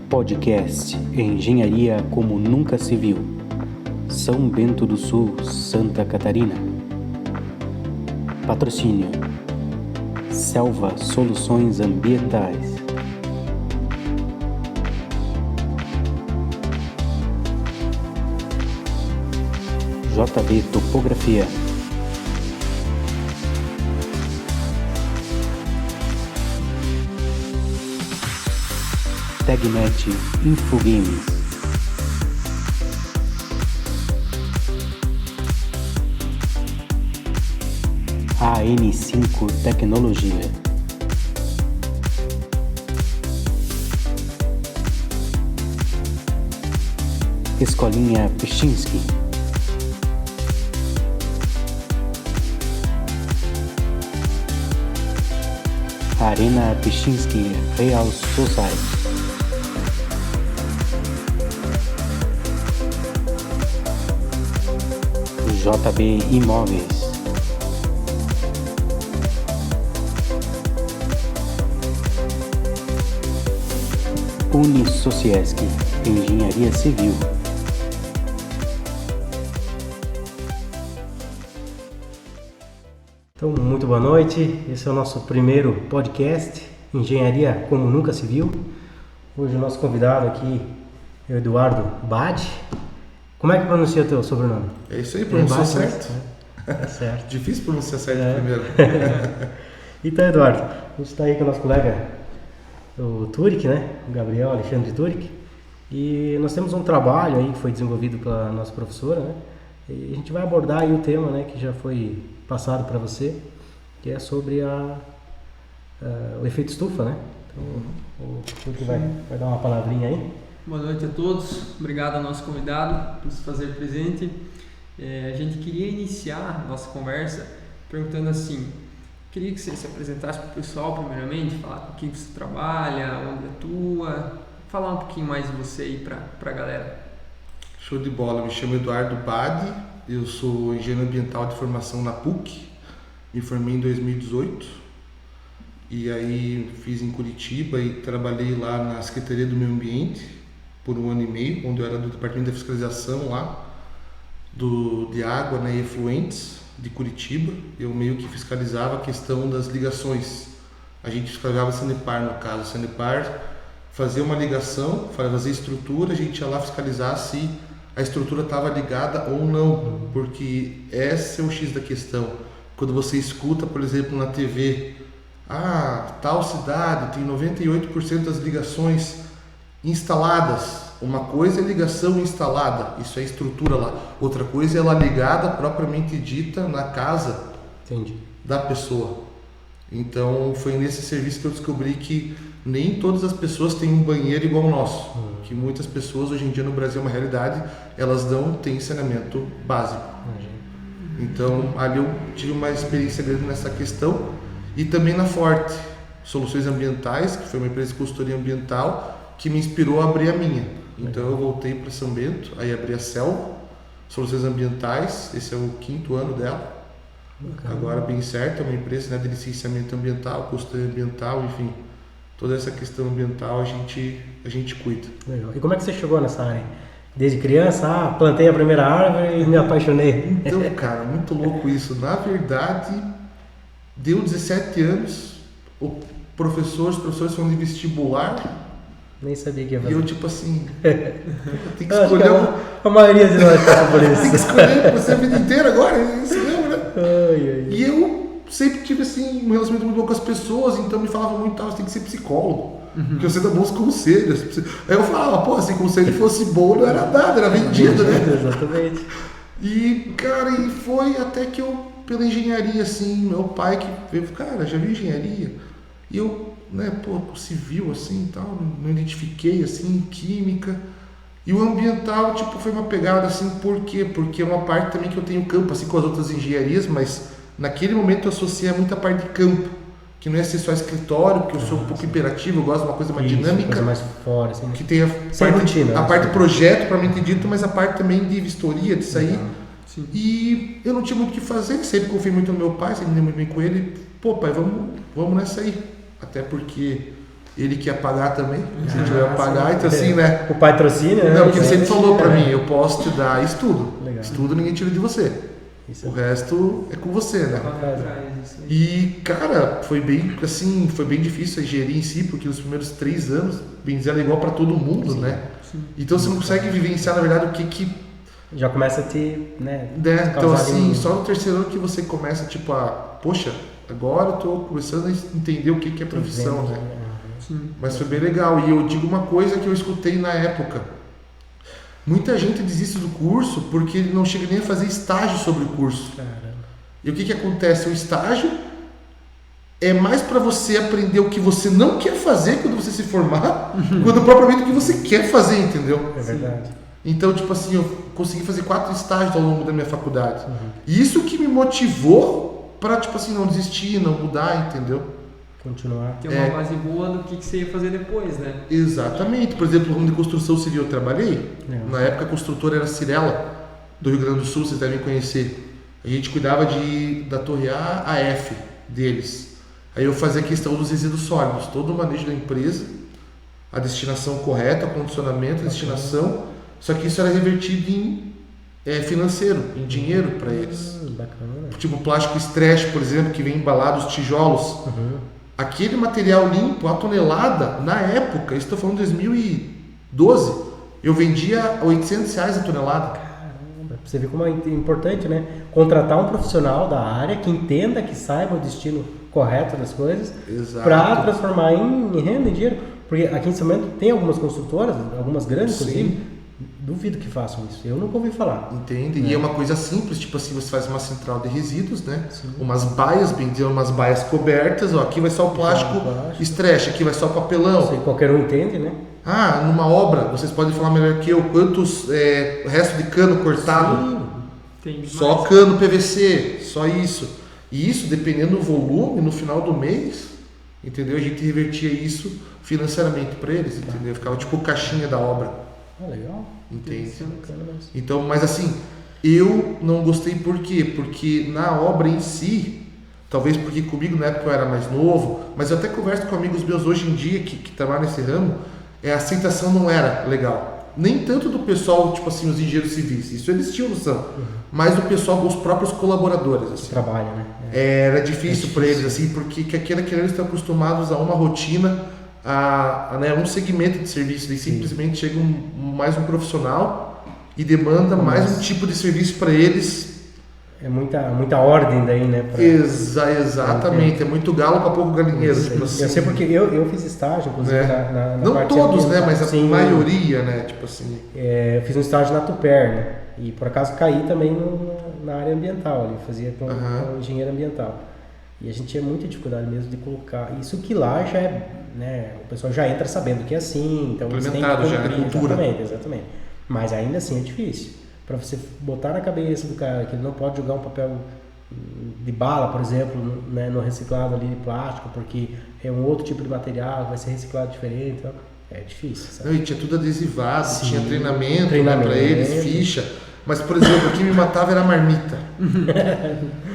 Podcast Engenharia como nunca se viu. São Bento do Sul, Santa Catarina. Patrocínio Selva Soluções Ambientais. JB Topografia. Tagnet Infogames. AN5 Tecnologia. Escolinha Pichinski. Arena Pichinski Real Society. JB Imóveis. Unisociesc, Engenharia Civil. Então, muito boa noite. Esse é o nosso primeiro podcast, Engenharia como nunca se viu. Hoje o nosso convidado aqui é o Eduardo Bade. Como é que pronuncia o teu sobrenome? É isso aí, pronunciou certo. É certo. Difícil pronunciar certo primeiro. Então, Eduardo, a gente está aí com o nosso colega, o Turek, né? O Gabriel Alexandre Turek. E nós temos um trabalho aí que foi desenvolvido pela nossa professora, né? E a gente vai abordar aí o tema, né, que já foi passado para você, que é sobre o efeito estufa, né? Então, o Turek vai dar uma palavrinha aí. Boa noite a todos, obrigado ao nosso convidado por se fazer presente. A gente queria iniciar a nossa conversa perguntando assim, queria que você se apresentasse para o pessoal primeiramente, falar com quem você trabalha, onde atua, falar um pouquinho mais de você aí para a galera. Show de bola, me chamo Eduardo Bade, eu sou engenheiro ambiental de formação na PUC, me formei em 2018 e aí fiz em Curitiba e trabalhei lá na Secretaria do Meio Ambiente por 1 ano e meio, onde eu era do Departamento da Fiscalização lá, de água, né, e efluentes de Curitiba. Eu meio que fiscalizava a questão das ligações. A gente fiscalizava a Sanepar, no caso. A Sanepar fazia uma ligação, fazia estrutura, a gente ia lá fiscalizar se a estrutura estava ligada ou não, porque esse é o X da questão. Quando você escuta, por exemplo, na TV, tal cidade tem 98% das ligações instaladas. Uma coisa é ligação instalada, isso é estrutura lá. Outra coisa é ela ligada propriamente dita na casa da pessoa. Então foi nesse serviço que eu descobri que nem todas as pessoas têm um banheiro igual ao nosso. Que muitas pessoas hoje em dia no Brasil é uma realidade, elas não têm saneamento básico. Então ali eu tive uma experiência grande nessa questão. E também na Forte Soluções Ambientais, que foi uma empresa de consultoria ambiental, que me inspirou a abrir a minha. Então eu voltei para São Bento, aí abri a Selva Soluções Ambientais, esse é o 5º ano dela. Agora bem certo, é uma empresa, né, de licenciamento ambiental, consultoria ambiental, enfim, toda essa questão ambiental a gente cuida. Legal. E como é que você chegou nessa área? Desde criança, plantei a primeira árvore e me apaixonei. Então, cara, muito louco isso. Na verdade, deu 17 anos, os professores foram de vestibular. Nem sabia que ia fazer. E eu tipo assim, tem que escolher a maioria de nós passa por isso. Tem que escolher você a vida inteira agora, isso mesmo, né? E eu sempre tive assim um relacionamento muito bom com as pessoas, então me falavam muito, você tem que ser psicólogo, porque você dá bons conselhos. Aí eu falava, se o conselho fosse bom, não era nada, era vendido, né? Exatamente. E, cara, e foi até que eu, pela engenharia, assim, meu pai que veio, cara, já viu engenharia? E eu, né, civil, assim, tal, não identifiquei, assim, química. E o ambiental, tipo, foi uma pegada, assim, por quê? Porque é uma parte também que eu tenho campo, assim, com as outras engenharias, mas naquele momento eu associei muita parte de campo, que não é ser só escritório, porque eu sou um pouco imperativo, eu gosto de uma coisa mais dinâmica. Coisa mais fora, assim, que tem a parte projeto, propriamente dito, mas a parte também de vistoria, de sair. E eu não tinha muito o que fazer, sempre confiei muito no meu pai, sempre me dei muito bem com ele. Pai, vamos nessa aí. Até porque ele que ia pagar também, se tiver a pagar, então assim, né? O patrocínio, né? Não, porque ele sempre falou pra mim, eu posso te dar estudo. Legal. Estudo ninguém tira de você. Isso O resto é com você, né? Vai atrás, isso aí. E, cara, foi bem difícil a engenharia em si, porque nos primeiros 3 anos, bem dizer, ela é igual pra todo mundo, né? Sim. Então você não consegue vivenciar, na verdade, o que já começa a te, né? né? Então, causar assim, um- só no terceiro ano que você começa, tipo, poxa, agora eu tô começando a entender o que é profissão, né? Sim. Mas foi bem legal. E eu digo uma coisa que eu escutei na época. Muita gente desiste do curso porque não chega nem a fazer estágio sobre o curso. Caramba. E o que acontece? O estágio é mais para você aprender o que você não quer fazer quando você se formar, quando propriamente o que você quer fazer, entendeu? É verdade. Então, tipo assim, eu consegui fazer 4 estágios ao longo da minha faculdade. E isso que me motivou para, tipo assim, não desistir, não mudar, entendeu? Continuar. Ter uma base boa do que você ia fazer depois, né? Exatamente. Por exemplo, no ramo de construção civil eu trabalhei. Legal. Na época a construtora era Cirela, do Rio Grande do Sul, vocês devem conhecer. A gente cuidava da torre A a F deles. Aí eu fazia a questão dos resíduos sólidos, todo o manejo da empresa, a destinação correta, o condicionamento, a destinação, só que isso era revertido em financeiro, em dinheiro para eles. Bacana. Tipo plástico stretch, por exemplo, que vem embalado os tijolos. Aquele material limpo, a tonelada, na época, isso estou falando de 2012, eu vendia R$800 a tonelada. Caramba, você vê como é importante, né? Contratar um profissional da área que entenda, que saiba o destino correto das coisas, Exato. para transformar em renda, em dinheiro. Porque aqui em São Bento tem algumas construtoras, algumas grandes, Sim. inclusive, duvido que façam isso. Eu nunca ouvi falar. Entende? E é uma coisa simples, tipo assim, você faz uma central de resíduos, né? Umas baias, bem dizer, umas baias cobertas, ó, aqui vai só o plástico stretch, aqui vai só o papelão. Sei, qualquer um entende, né? Ah, numa obra, vocês podem falar melhor que eu, quantos resto de cano cortado? Tem Só mais. cano PVC, só isso. E isso, dependendo do volume, no final do mês, entendeu? A gente revertia isso financeiramente para eles, entendeu? Ficava tipo caixinha da obra, Ah, legal. entende? Bacana mesmo. Então, mas assim, eu não gostei por quê? Porque na obra em si, talvez porque comigo na época eu era mais novo, mas eu até converso com amigos meus hoje em dia que trabalham nesse ramo, a aceitação não era legal. Nem tanto do pessoal, tipo assim, os engenheiros civis, isso eles tinham noção, mas do pessoal, os próprios colaboradores, assim. Trabalha, né? Era difícil para eles, assim, porque aqueles estão acostumados a uma rotina, né, um segmento de serviço, e simplesmente chega mais um profissional e demanda mais um tipo de serviço para eles. É muita ordem daí, né? pra- Exatamente, é muito galo para pouco galinheiro. Tipo assim. Eu sei porque eu fiz estágio, inclusive, É. na Não parte todos, né, ambiental. mas a Sim, maioria, né, tipo assim. eu fiz um estágio na Tuper, né? E por acaso caí também na área ambiental ali, fazia com engenheiro ambiental. E a gente tinha muita dificuldade mesmo de colocar. Isso que lá já é, né? O pessoal já entra sabendo que é assim, então você tem que Implementado já, cumprir. é cultura. Exatamente. Mas ainda assim é difícil. Para você botar na cabeça do cara que ele não pode jogar um papel de bala, por exemplo, né, no reciclado ali de plástico, porque é um outro tipo de material, vai ser reciclado diferente, então é difícil, sabe? Não, e tinha tudo adesivado, Sim, tinha treinamento, treinamento. para eles, ficha. Mas, por exemplo, o que me matava era a marmita.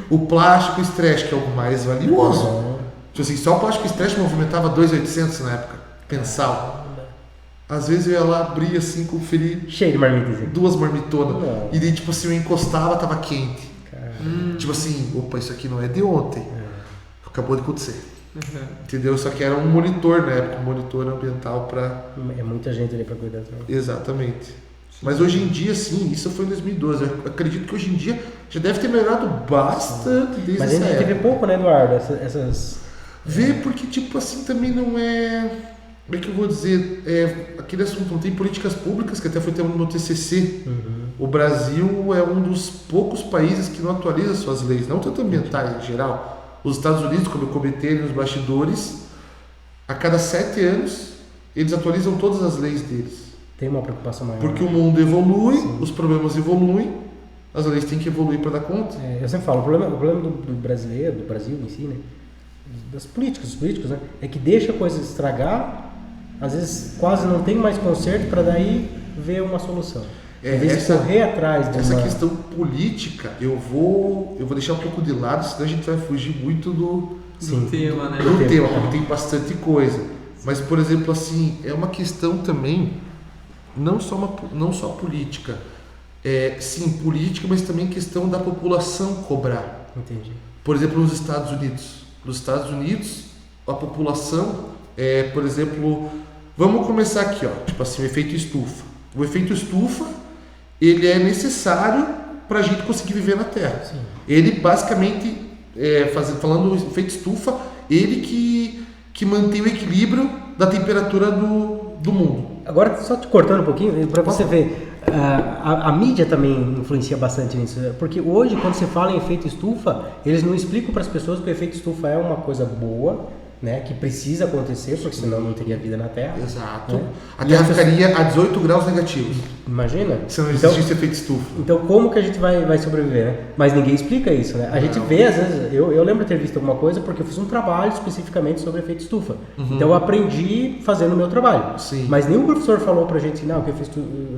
O plástico stretch, que é o mais valioso. Tipo assim, só o plástico stretch movimentava 2.800 na época, pensal. Às vezes eu ia lá, abria assim, conferir Cheio de marmita. 2 marmitonas. Não. E daí, tipo assim, eu encostava, tava quente. Cara, Tipo assim, opa, isso aqui não é de ontem. Acabou de acontecer. Uhum. Entendeu? Só que era um monitor na época, um monitor ambiental para. é muita gente ali para cuidar também. Exatamente. Mas hoje em dia, sim, isso foi em 2012. Eu acredito que hoje em dia já deve ter melhorado bastante desde Mas a essa gente vê época. pouco, né, Eduardo? Essas... Vê porque, tipo assim, também não é. Como é que eu vou dizer? Aquele assunto, não tem políticas públicas, que até foi tema no TCC. O Brasil é um dos poucos países que não atualiza suas leis, não tanto ambientais em geral. Os Estados Unidos, como eu comentei nos bastidores, a cada 7 anos eles atualizam todas as leis deles. Tem uma preocupação maior. Porque o mundo evolui, os problemas evoluem, as leis têm que evoluir para dar conta. Eu sempre falo, o problema do brasileiro, do Brasil em si, né? Dos políticos, né? É que deixa a coisa estragar, às vezes quase não tem mais conserto para daí ver uma solução. Em vez de correr atrás de essa questão política, eu vou deixar um pouco de lado, senão a gente vai fugir muito do Do tema, né? tema, porque tem bastante coisa. Mas, por exemplo, assim, é uma questão também, não só política, sim, política, mas também questão da população cobrar. Entendi. Por exemplo, nos Estados Unidos. Nos Estados Unidos, a população, por exemplo, vamos começar aqui, ó, tipo assim, o efeito estufa. O efeito estufa, ele é necessário para a gente conseguir viver na Terra. Sim. Ele basicamente, falando do efeito estufa, ele que mantém o equilíbrio da temperatura do mundo. Agora, só te cortando um pouquinho, para você ver, a mídia também influencia bastante nisso, porque hoje, quando se fala em efeito estufa, eles não explicam para as pessoas que o efeito estufa é uma coisa boa, né, que precisa acontecer, porque senão não teria vida na Terra. Exato. Né? A Terra ficaria a 18 graus negativos. Imagina? Se não existisse efeito estufa. Então, como que a gente vai sobreviver, né? Mas ninguém explica isso, né? A gente vê, às vezes, eu lembro de ter visto alguma coisa porque eu fiz um trabalho especificamente sobre efeito estufa. Então, eu aprendi fazendo o meu trabalho. Sim. Mas nenhum professor falou pra gente, não, que o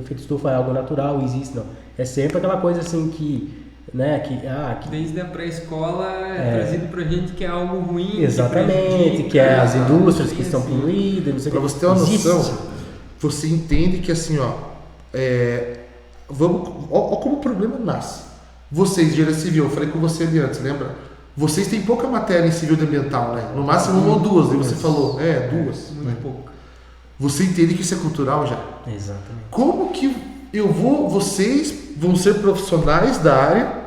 efeito estufa é algo natural, existe, não. É sempre aquela coisa assim que... Né, Desde a pré-escola trazido pra gente que é algo ruim. Exatamente, que é as indústrias que estão poluídas, não sei o que. Para você ter uma noção, você entende que assim, ó, ó como o problema nasce. Vocês, engenharia civil, eu falei com você ali antes, lembra? Vocês têm pouca matéria em civil e ambiental, né? No máximo uma ou duas, aí você falou. Duas. Muito pouco. Você entende que isso é cultural já? Exatamente. Como que vocês vão ser profissionais da área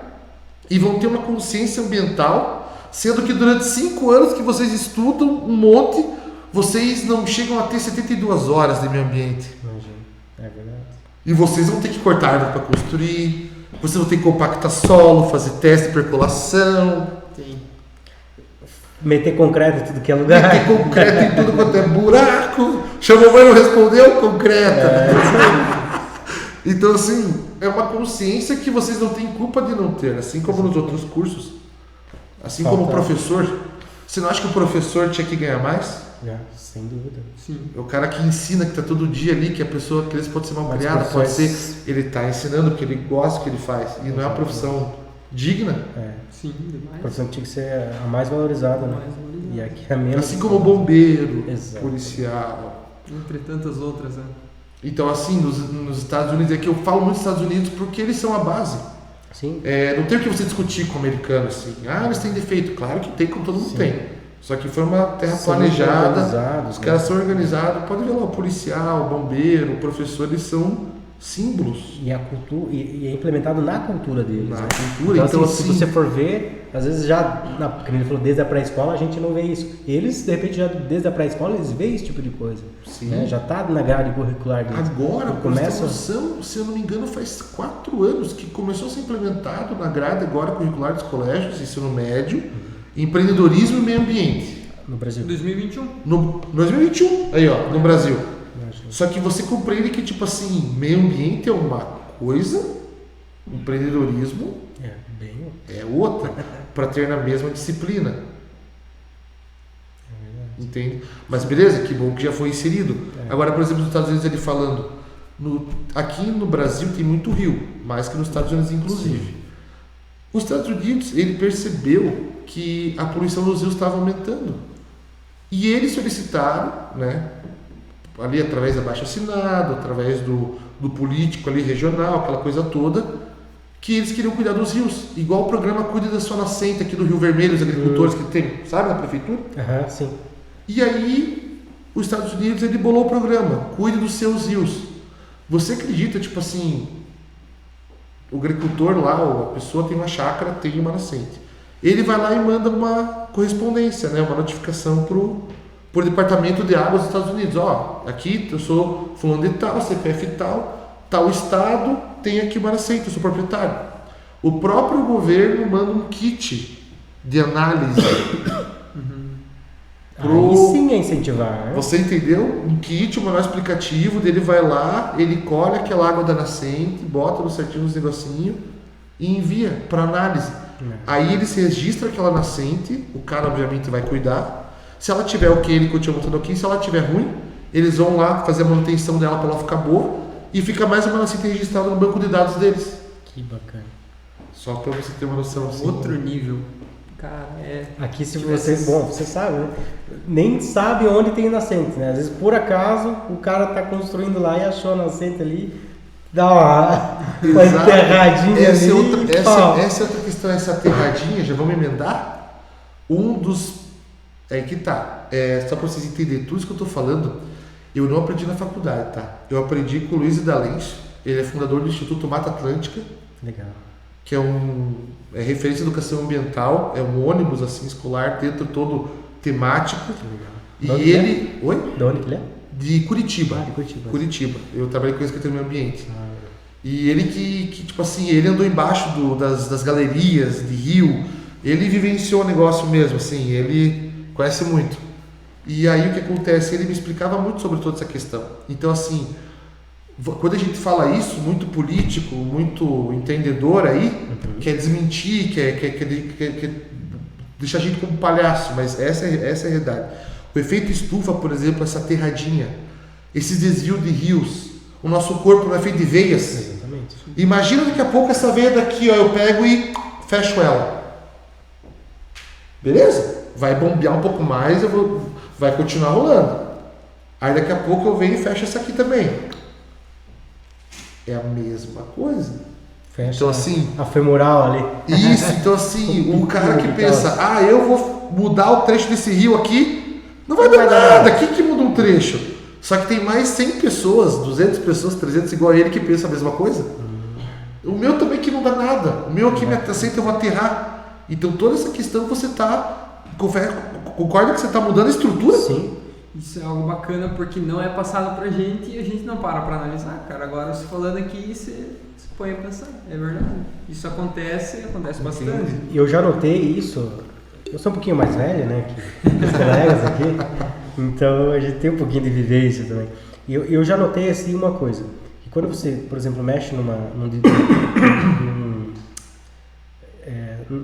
e vão ter uma consciência ambiental, sendo que durante 5 anos que vocês estudam um monte, vocês não chegam a ter 72 horas de meio ambiente. Imagina, é verdade. E vocês vão ter que cortar árvore para construir, vocês vão ter que compactar solo, fazer teste de percolação. Tem. Meter concreto em tudo que é lugar. Meter concreto em tudo quanto é buraco. Chamou, mas não respondeu, concreto. Então, assim, é uma consciência que vocês não têm culpa de não ter, assim como nos outros cursos. Assim como o professor. Você não acha que o professor tinha que ganhar mais? Sem dúvida. Sim. É o cara que ensina, que está todo dia ali, que a pessoa, que eles pode ser mal criada, pode ser... Ele está ensinando porque ele gosta do que ele faz. E não é uma profissão digna. Sim, demais. A profissão tinha que ser a mais valorizada, né? E aqui é menos. Assim como bombeiro, Exato. policial. Entre tantas outras, né? Então, assim, nos Estados Unidos, é que eu falo muito dos Estados Unidos porque eles são a base. Sim. Não tem o que você discutir com o americano, assim. Eles têm defeito. Claro que tem, como todo mundo tem. Só que foi uma terra planejada, os caras são organizados. Pode ver lá, o policial, o bombeiro, o professor, eles são símbolos. E a cultura, e é implementado na cultura deles. Na né? cultura, então assim, se você for ver, às vezes como ele falou, desde a pré-escola a gente não vê isso. Eles, de repente, já desde a pré-escola, eles veem esse tipo de coisa. Sim. Né? Já está na grade curricular deles. Agora, começa... noção, se eu não me engano, faz 4 anos que começou a ser implementado na grade agora curricular dos colégios, ensino médio, empreendedorismo e meio ambiente. No Brasil. 2021. No 2021, aí ó, no Brasil. Só que você compreende que, tipo assim, meio ambiente é uma coisa, empreendedorismo é outra, para ter na mesma disciplina. Entende? Mas beleza, que bom que já foi inserido. Agora, por exemplo, nos Estados Unidos, ele falando, aqui no Brasil tem muito rio, mais que nos Estados Unidos, inclusive. Sim. Os Estados Unidos, ele percebeu que a poluição dos rios estava aumentando. E eles solicitaram, né, ali através da abaixo-assinado, através do político ali regional, aquela coisa toda, que eles queriam cuidar dos rios. Igual o programa Cuide da Sua Nascente aqui do Rio Vermelho, os agricultores que tem, sabe, na prefeitura? Sim. E aí, os Estados Unidos, ele bolou o programa, Cuide dos Seus Rios. Você acredita, tipo assim, o agricultor lá, ou a pessoa tem uma chácara, tem uma nascente. Ele vai lá e manda uma correspondência, né, uma notificação por departamento de águas dos Estados Unidos. Aqui eu sou fulano de tal, CPF tal estado, tem aqui uma nascente, eu sou proprietário. O próprio governo manda um kit de análise. Aí sim é incentivar, né? Você entendeu? Um kit, um manual explicativo, dele vai lá, ele colhe aquela água da nascente, bota no certinho nos negocinhos e envia para análise. Aí ele se registra aquela nascente, o cara obviamente vai cuidar. Se ela tiver ok, ele continua montando aqui. Se ela tiver ruim, eles vão lá fazer a manutenção dela para ela ficar boa e fica mais uma nascente registrada no banco de dados deles. Que bacana. Só para você ter uma noção assim. Outro nível. Cara, Aqui se você sabe, né? Nem sabe onde tem nascente, né? Às vezes, por acaso, o cara tá construindo lá e achou a nascente ali, dá uma enterradinha essa ali. Essa é outra questão, essa aterradinha, já vamos emendar? É que tá, só para vocês entenderem, tudo isso que eu tô falando, eu não aprendi na faculdade, tá? Eu aprendi com o Luiz D'Alessio, ele é fundador do Instituto Mata Atlântica. Legal. Que é referência em educação ambiental, é um ônibus assim escolar dentro todo temático. Legal. E ele, oi? De onde que ele é? De Curitiba. De Curitiba. Curitiba. Eu trabalhei com Secretaria do Meio Ambiente. E ele que tipo assim, ele andou embaixo das galerias de rio, ele vivenciou o negócio mesmo, assim, ele conhece muito. E aí o que acontece? Ele me explicava muito sobre toda essa questão. Então assim, quando a gente fala isso, muito político, muito entendedor aí, quer desmentir, quer deixar a gente como palhaço, mas essa é a realidade. O efeito estufa, por exemplo, essa aterradinha, esses desvios de rios, o nosso corpo não é feito de veias. Exatamente. Imagina daqui a pouco essa veia daqui, ó, eu pego e fecho ela. Beleza? Vai bombear um pouco mais, vai continuar rolando. Aí daqui a pouco eu venho e fecho essa aqui também. É a mesma coisa. Fecha então, assim, a femoral ali. Isso, então assim, o cara que pensa, eu vou mudar o trecho desse rio aqui, não vai dar nada. Quem que muda um trecho? Só que tem mais 100 pessoas, 200 pessoas, 300 igual a ele que pensa a mesma coisa. O meu também que não dá nada. O meu aqui me aceita, eu vou aterrar. Então toda essa questão você concorda que você está mudando a estrutura? Sim. Isso é algo bacana porque não é passado pra gente e a gente não para analisar, cara. Agora, você falando aqui, você põe a pensar. É verdade. Isso acontece bastante. Eu já notei isso. Eu sou um pouquinho mais velho, né, que os colegas aqui. Então, a gente tem um pouquinho de vivência também. E eu já notei, assim, uma coisa. Que quando você, por exemplo, mexe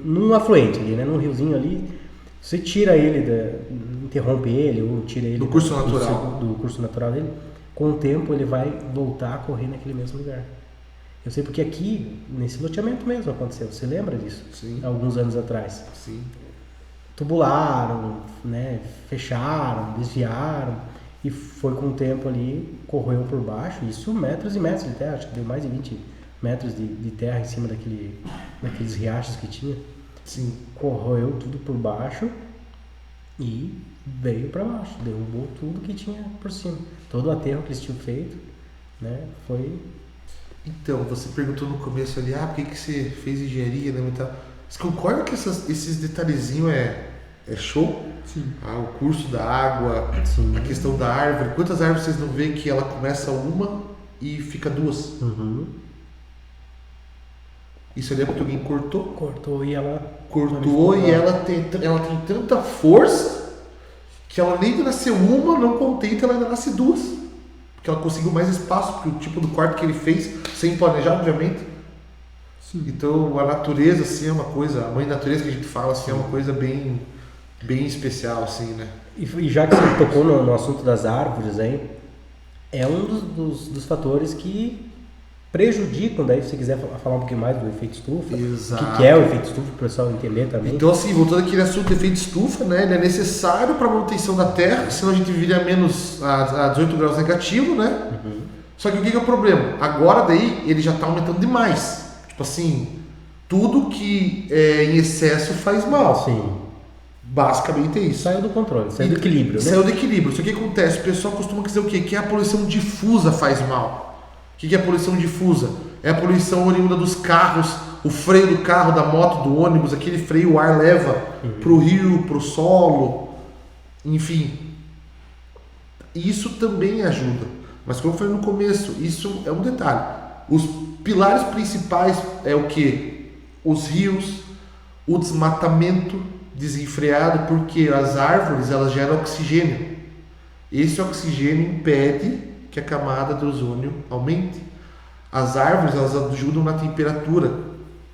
num afluente ali, né, num riozinho ali, você tira ele, interrompe ele ou tira ele do curso natural. Do curso natural dele, com o tempo ele vai voltar a correr naquele mesmo lugar. Eu sei porque aqui, nesse loteamento mesmo aconteceu. Você lembra disso? Sim. Alguns anos atrás. Sim. Tubularam, né, fecharam, desviaram e foi com o tempo ali, correu por baixo, isso metros e metros de terra, acho que deu mais de 20 metros de terra em cima daqueles riachos que tinha. Sim. Corroeu tudo por baixo e veio para baixo, derrubou tudo que tinha por cima. Todo o aterro que eles tinham feito, né, foi... Então, você perguntou no começo ali, por que você fez engenharia, né, e tal. Você concorda que esses detalhezinhos é show? Sim. O curso da água, sim, a questão da árvore. Quantas árvores vocês não veem que ela começa uma e fica duas? Uhum. Isso ali é porque alguém cortou? Cortou e ela... Cortou e ela tem tanta força que ela nem nasceu uma, não contente, ela ainda nasce duas. Porque ela conseguiu mais espaço, porque o tipo do quarto que ele fez, sem planejar, obviamente. Sim. Então a natureza, assim, é uma coisa, a mãe natureza que a gente fala, assim, é uma coisa bem, bem especial, assim, né? E já que você tocou no assunto das árvores aí, é um dos fatores que prejudicam, daí se você quiser falar um pouquinho mais do efeito estufa. Exato. O que é o efeito estufa, para o pessoal entender também. Então, assim, voltando àquele assunto do efeito estufa, né, ele é necessário para a manutenção da Terra, senão a gente viria a 18 graus negativo, né? Uhum. Só que o que é o problema? Agora daí ele já está aumentando demais. Tipo assim, tudo que é em excesso faz mal. Sim. Basicamente é isso. Saiu do controle, saiu do equilíbrio, né? Saiu do equilíbrio. Só que o que acontece? O pessoal costuma dizer o quê? Que a poluição difusa faz mal. O que é a poluição difusa? É a poluição oriunda dos carros, o freio do carro, da moto, do ônibus, aquele freio o ar leva pro rio, pro solo, enfim. Isso também ajuda. Mas como eu falei no começo, isso é um detalhe. Os pilares principais é o quê? Os rios, o desmatamento desenfreado, porque as árvores elas geram oxigênio. Esse oxigênio impede que a camada de ozônio aumente. As árvores elas ajudam na temperatura,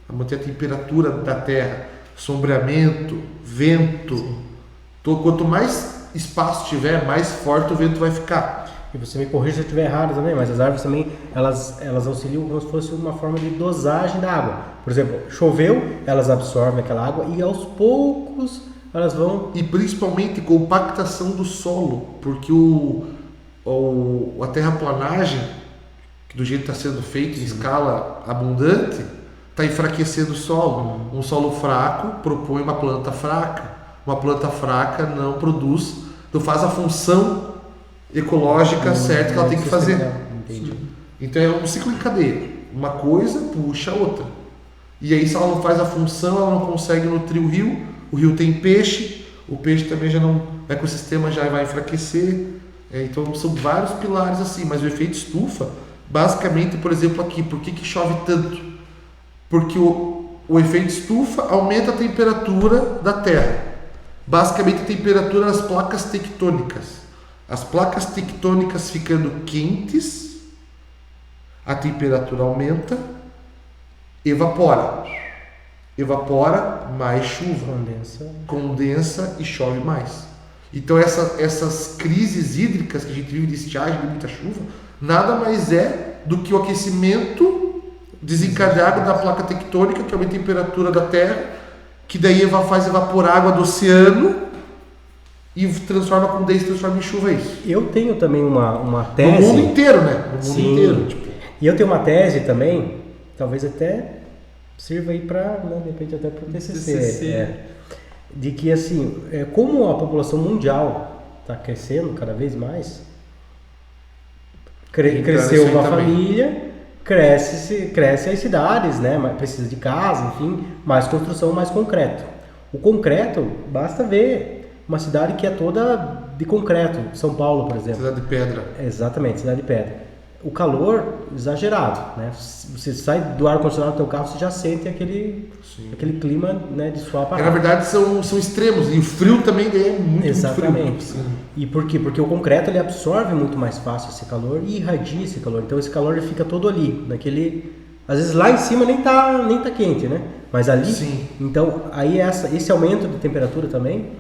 a manter a temperatura da terra, sombreamento, vento. Quanto mais espaço tiver, mais forte o vento vai ficar. e você me corrija se eu estiver errado também, mas as árvores também, elas auxiliam como se fosse uma forma de dosagem da água. Por exemplo, choveu, elas absorvem aquela água e aos poucos elas vão... E principalmente compactação do solo, porque a terraplanagem, que do jeito que está sendo feito em escala abundante, está enfraquecendo o solo. Um solo fraco propõe uma planta fraca. Uma planta fraca não produz, não faz a função ecológica certa que ela tem que fazer. Entendi. Então é um ciclo em cadeia. Uma coisa puxa a outra. E aí se ela não faz a função, ela não consegue nutrir o rio tem peixe, o peixe também já não, o ecossistema já vai enfraquecer. Então são vários pilares assim, mas o efeito estufa, basicamente, por exemplo aqui, por que chove tanto? Porque o efeito estufa aumenta a temperatura da Terra. Basicamente a temperatura das placas tectônicas. As placas tectônicas ficando quentes, a temperatura aumenta, evapora, mais chuva, condensa e chove mais. Então essas crises hídricas que a gente vive de estiagem, de muita chuva, nada mais é do que o aquecimento desencadeado da placa tectônica, que aumenta a temperatura da Terra, que daí faz evaporar água do oceano e condensa e transforma em chuva. É isso. Eu tenho também uma tese... No mundo inteiro, né? No mundo inteiro. Tipo. E eu tenho uma tese também, talvez até sirva aí para, né, de repente até para o TCC. De que, assim, como a população mundial está crescendo cada vez mais, cresceu uma família, cresce as cidades, né? Precisa de casa, enfim, mais construção, mais concreto. O concreto, basta ver uma cidade que é toda de concreto, São Paulo, por exemplo. Cidade de pedra. Exatamente, cidade de pedra. O calor exagerado, né? Você sai do ar-condicionado do teu carro, você já sente aquele clima, né, de suar para. Na verdade são extremos, e o frio também é muito, exatamente. Muito frio. E por quê? Porque o concreto ele absorve muito mais fácil esse calor e irradia esse calor. Então esse calor ele fica todo ali, naquele... Às vezes lá em cima nem tá quente, né? Mas ali... Sim. Então aí esse aumento de temperatura também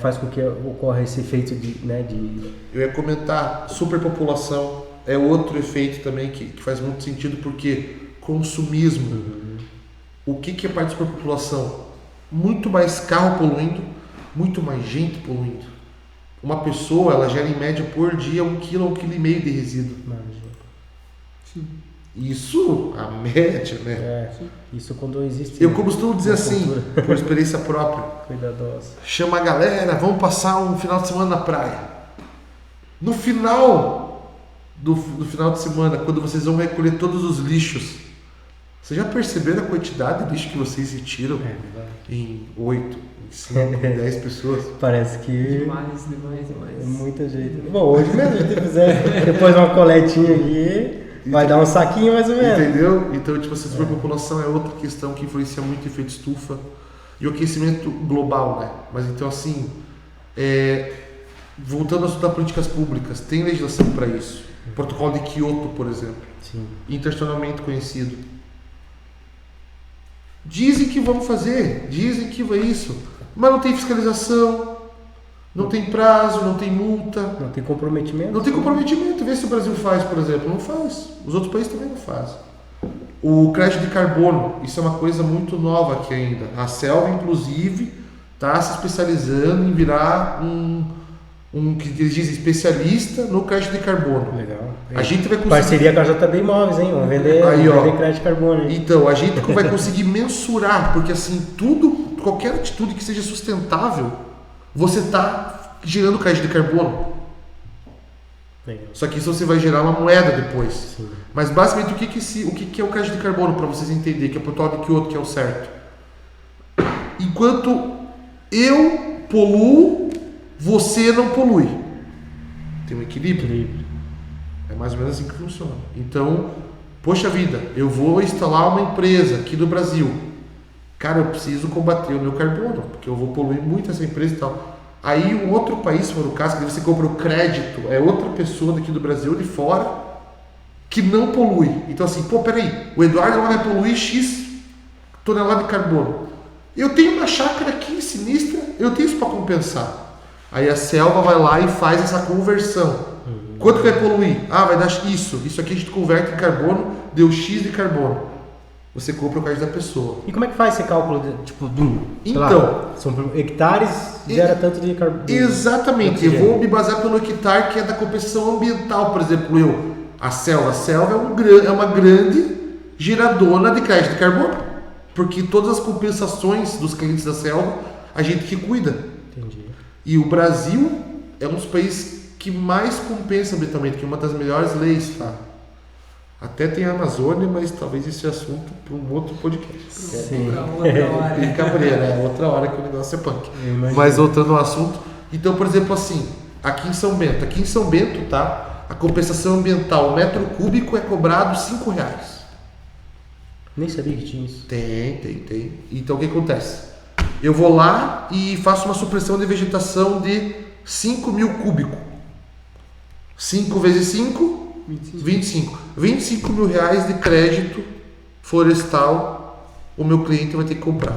faz com que ocorra esse efeito de... Eu ia comentar, superpopulação é outro efeito também que faz muito sentido, porque consumismo. O que é parte da superpopulação? Muito mais carro poluindo, muito mais gente poluindo. Uma pessoa, ela gera em média por dia 1 kg a 1,5 kg de resíduo. Sim. Isso, a média, né? Isso quando existe... Eu costumo dizer assim, por experiência própria. Cuidadosa. Chama a galera, vamos passar um final de semana na praia. No final do final de semana, quando vocês vão recolher todos os lixos, vocês já perceberam a quantidade de lixo que vocês retiram em 8, em 5, em 10 pessoas? Parece que... Demais. É muita gente. Bom, hoje mesmo a gente fizer depois uma coletinha aqui, vai dar um saquinho mais ou menos. Entendeu? Então, tipo, essa superpopulação é outra questão que influencia muito o efeito estufa e o aquecimento global, né? Mas então, assim, voltando a estudar políticas públicas, tem legislação para isso. O protocolo de Kyoto, por exemplo, internacionalmente conhecido. Dizem que vão fazer, dizem que vai isso, mas não tem fiscalização, não tem prazo, não tem multa. Não tem comprometimento. Não tem comprometimento. Vê se o Brasil faz, por exemplo. Não faz. Os outros países também não fazem. O crédito de carbono, isso é uma coisa muito nova aqui ainda. A Selva, inclusive, está se especializando em virar que eles dizem especialista no crédito de carbono. Legal. A gente vai conseguir... Parceria com a JB Imóveis, hein? Vamos vender crédito de carbono. Hein? Então, a gente vai conseguir mensurar, porque assim, qualquer atitude que seja sustentável, você está gerando crédito de carbono. Legal. Só que isso você vai gerar uma moeda depois. Sim. Mas basicamente o que é o crédito de carbono, para vocês entenderem, que é o protocolo de Kyoto, que é o certo. Enquanto eu poluo, você não polui. Tem um equilíbrio. É mais ou menos assim que funciona. Então, poxa vida, eu vou instalar uma empresa aqui do Brasil. Cara, eu preciso combater o meu carbono, porque eu vou poluir muito essa empresa e tal. Aí um outro país, se for o caso, que você compra o crédito, é outra pessoa daqui do Brasil, de fora, que não polui. Então assim, peraí, o Eduardo vai poluir X tonelada de carbono. Eu tenho uma chácara aqui sinistra, eu tenho isso para compensar. Aí a Selva vai lá e faz essa conversão. Quanto que vai poluir? Vai dar isso. Isso aqui a gente converte em carbono, deu X de carbono. Você compra o crédito da pessoa. E como é que faz esse cálculo, sei Então, lá, são hectares, gera tanto de carbono? Exatamente. Eu vou me basear pelo hectare que é da compensação ambiental. Por exemplo, a selva é uma grande geradora de crédito de carbono. Porque todas as compensações dos clientes da selva, a gente que cuida. Entendi. E o Brasil é um dos países que mais compensa ambientalmente, que é uma das melhores leis, tá? Até tem a Amazônia, mas talvez esse assunto para um outro podcast. Sim. Tem cabreira, outra hora que o negócio é punk. Mas voltando ao assunto, então, por exemplo, assim, aqui em São Bento, tá? A compensação ambiental, o metro cúbico é cobrado R$5. Nem sabia que tinha isso. Tem. Então o que acontece? Eu vou lá e faço uma supressão de vegetação de 5.000 cúbicos. 5 vezes 5, 25. 25 mil reais de crédito florestal o meu cliente vai ter que comprar.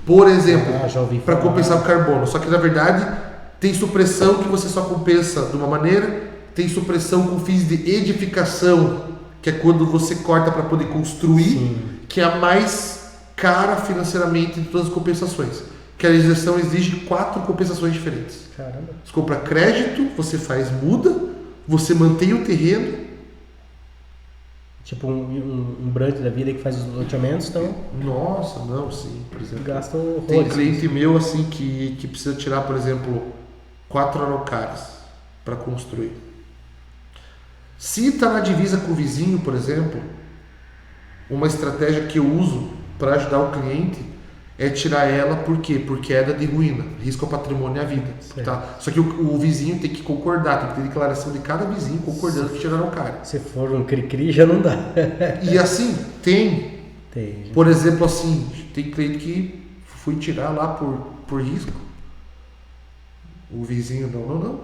Por exemplo, para compensar o carbono. Só que na verdade tem supressão que você só compensa de uma maneira, tem supressão com fins de edificação, que é quando você corta para poder construir, que é a mais cara financeiramente de todas as compensações. Que a legislação exige 4 compensações diferentes. Caramba. Você compra crédito, você faz muda, você mantém o terreno. Tipo um branch da vida que faz os loteamentos, então... Nossa, não, sim, por exemplo. Gastam horrores. Tem cliente meu assim que precisa tirar, por exemplo, 4 araucárias para construir. Se está na divisa com o vizinho, por exemplo, uma estratégia que eu uso para ajudar o cliente é tirar ela, por quê? Por queda de ruína, risco ao patrimônio e à vida. Tá? Só que o vizinho tem que concordar, tem que ter declaração de cada vizinho concordando que tirar araucária. Se for um cri-cri já não dá. E assim, tem. Por exemplo, assim, tem cliente que fui tirar lá por risco. O vizinho, não.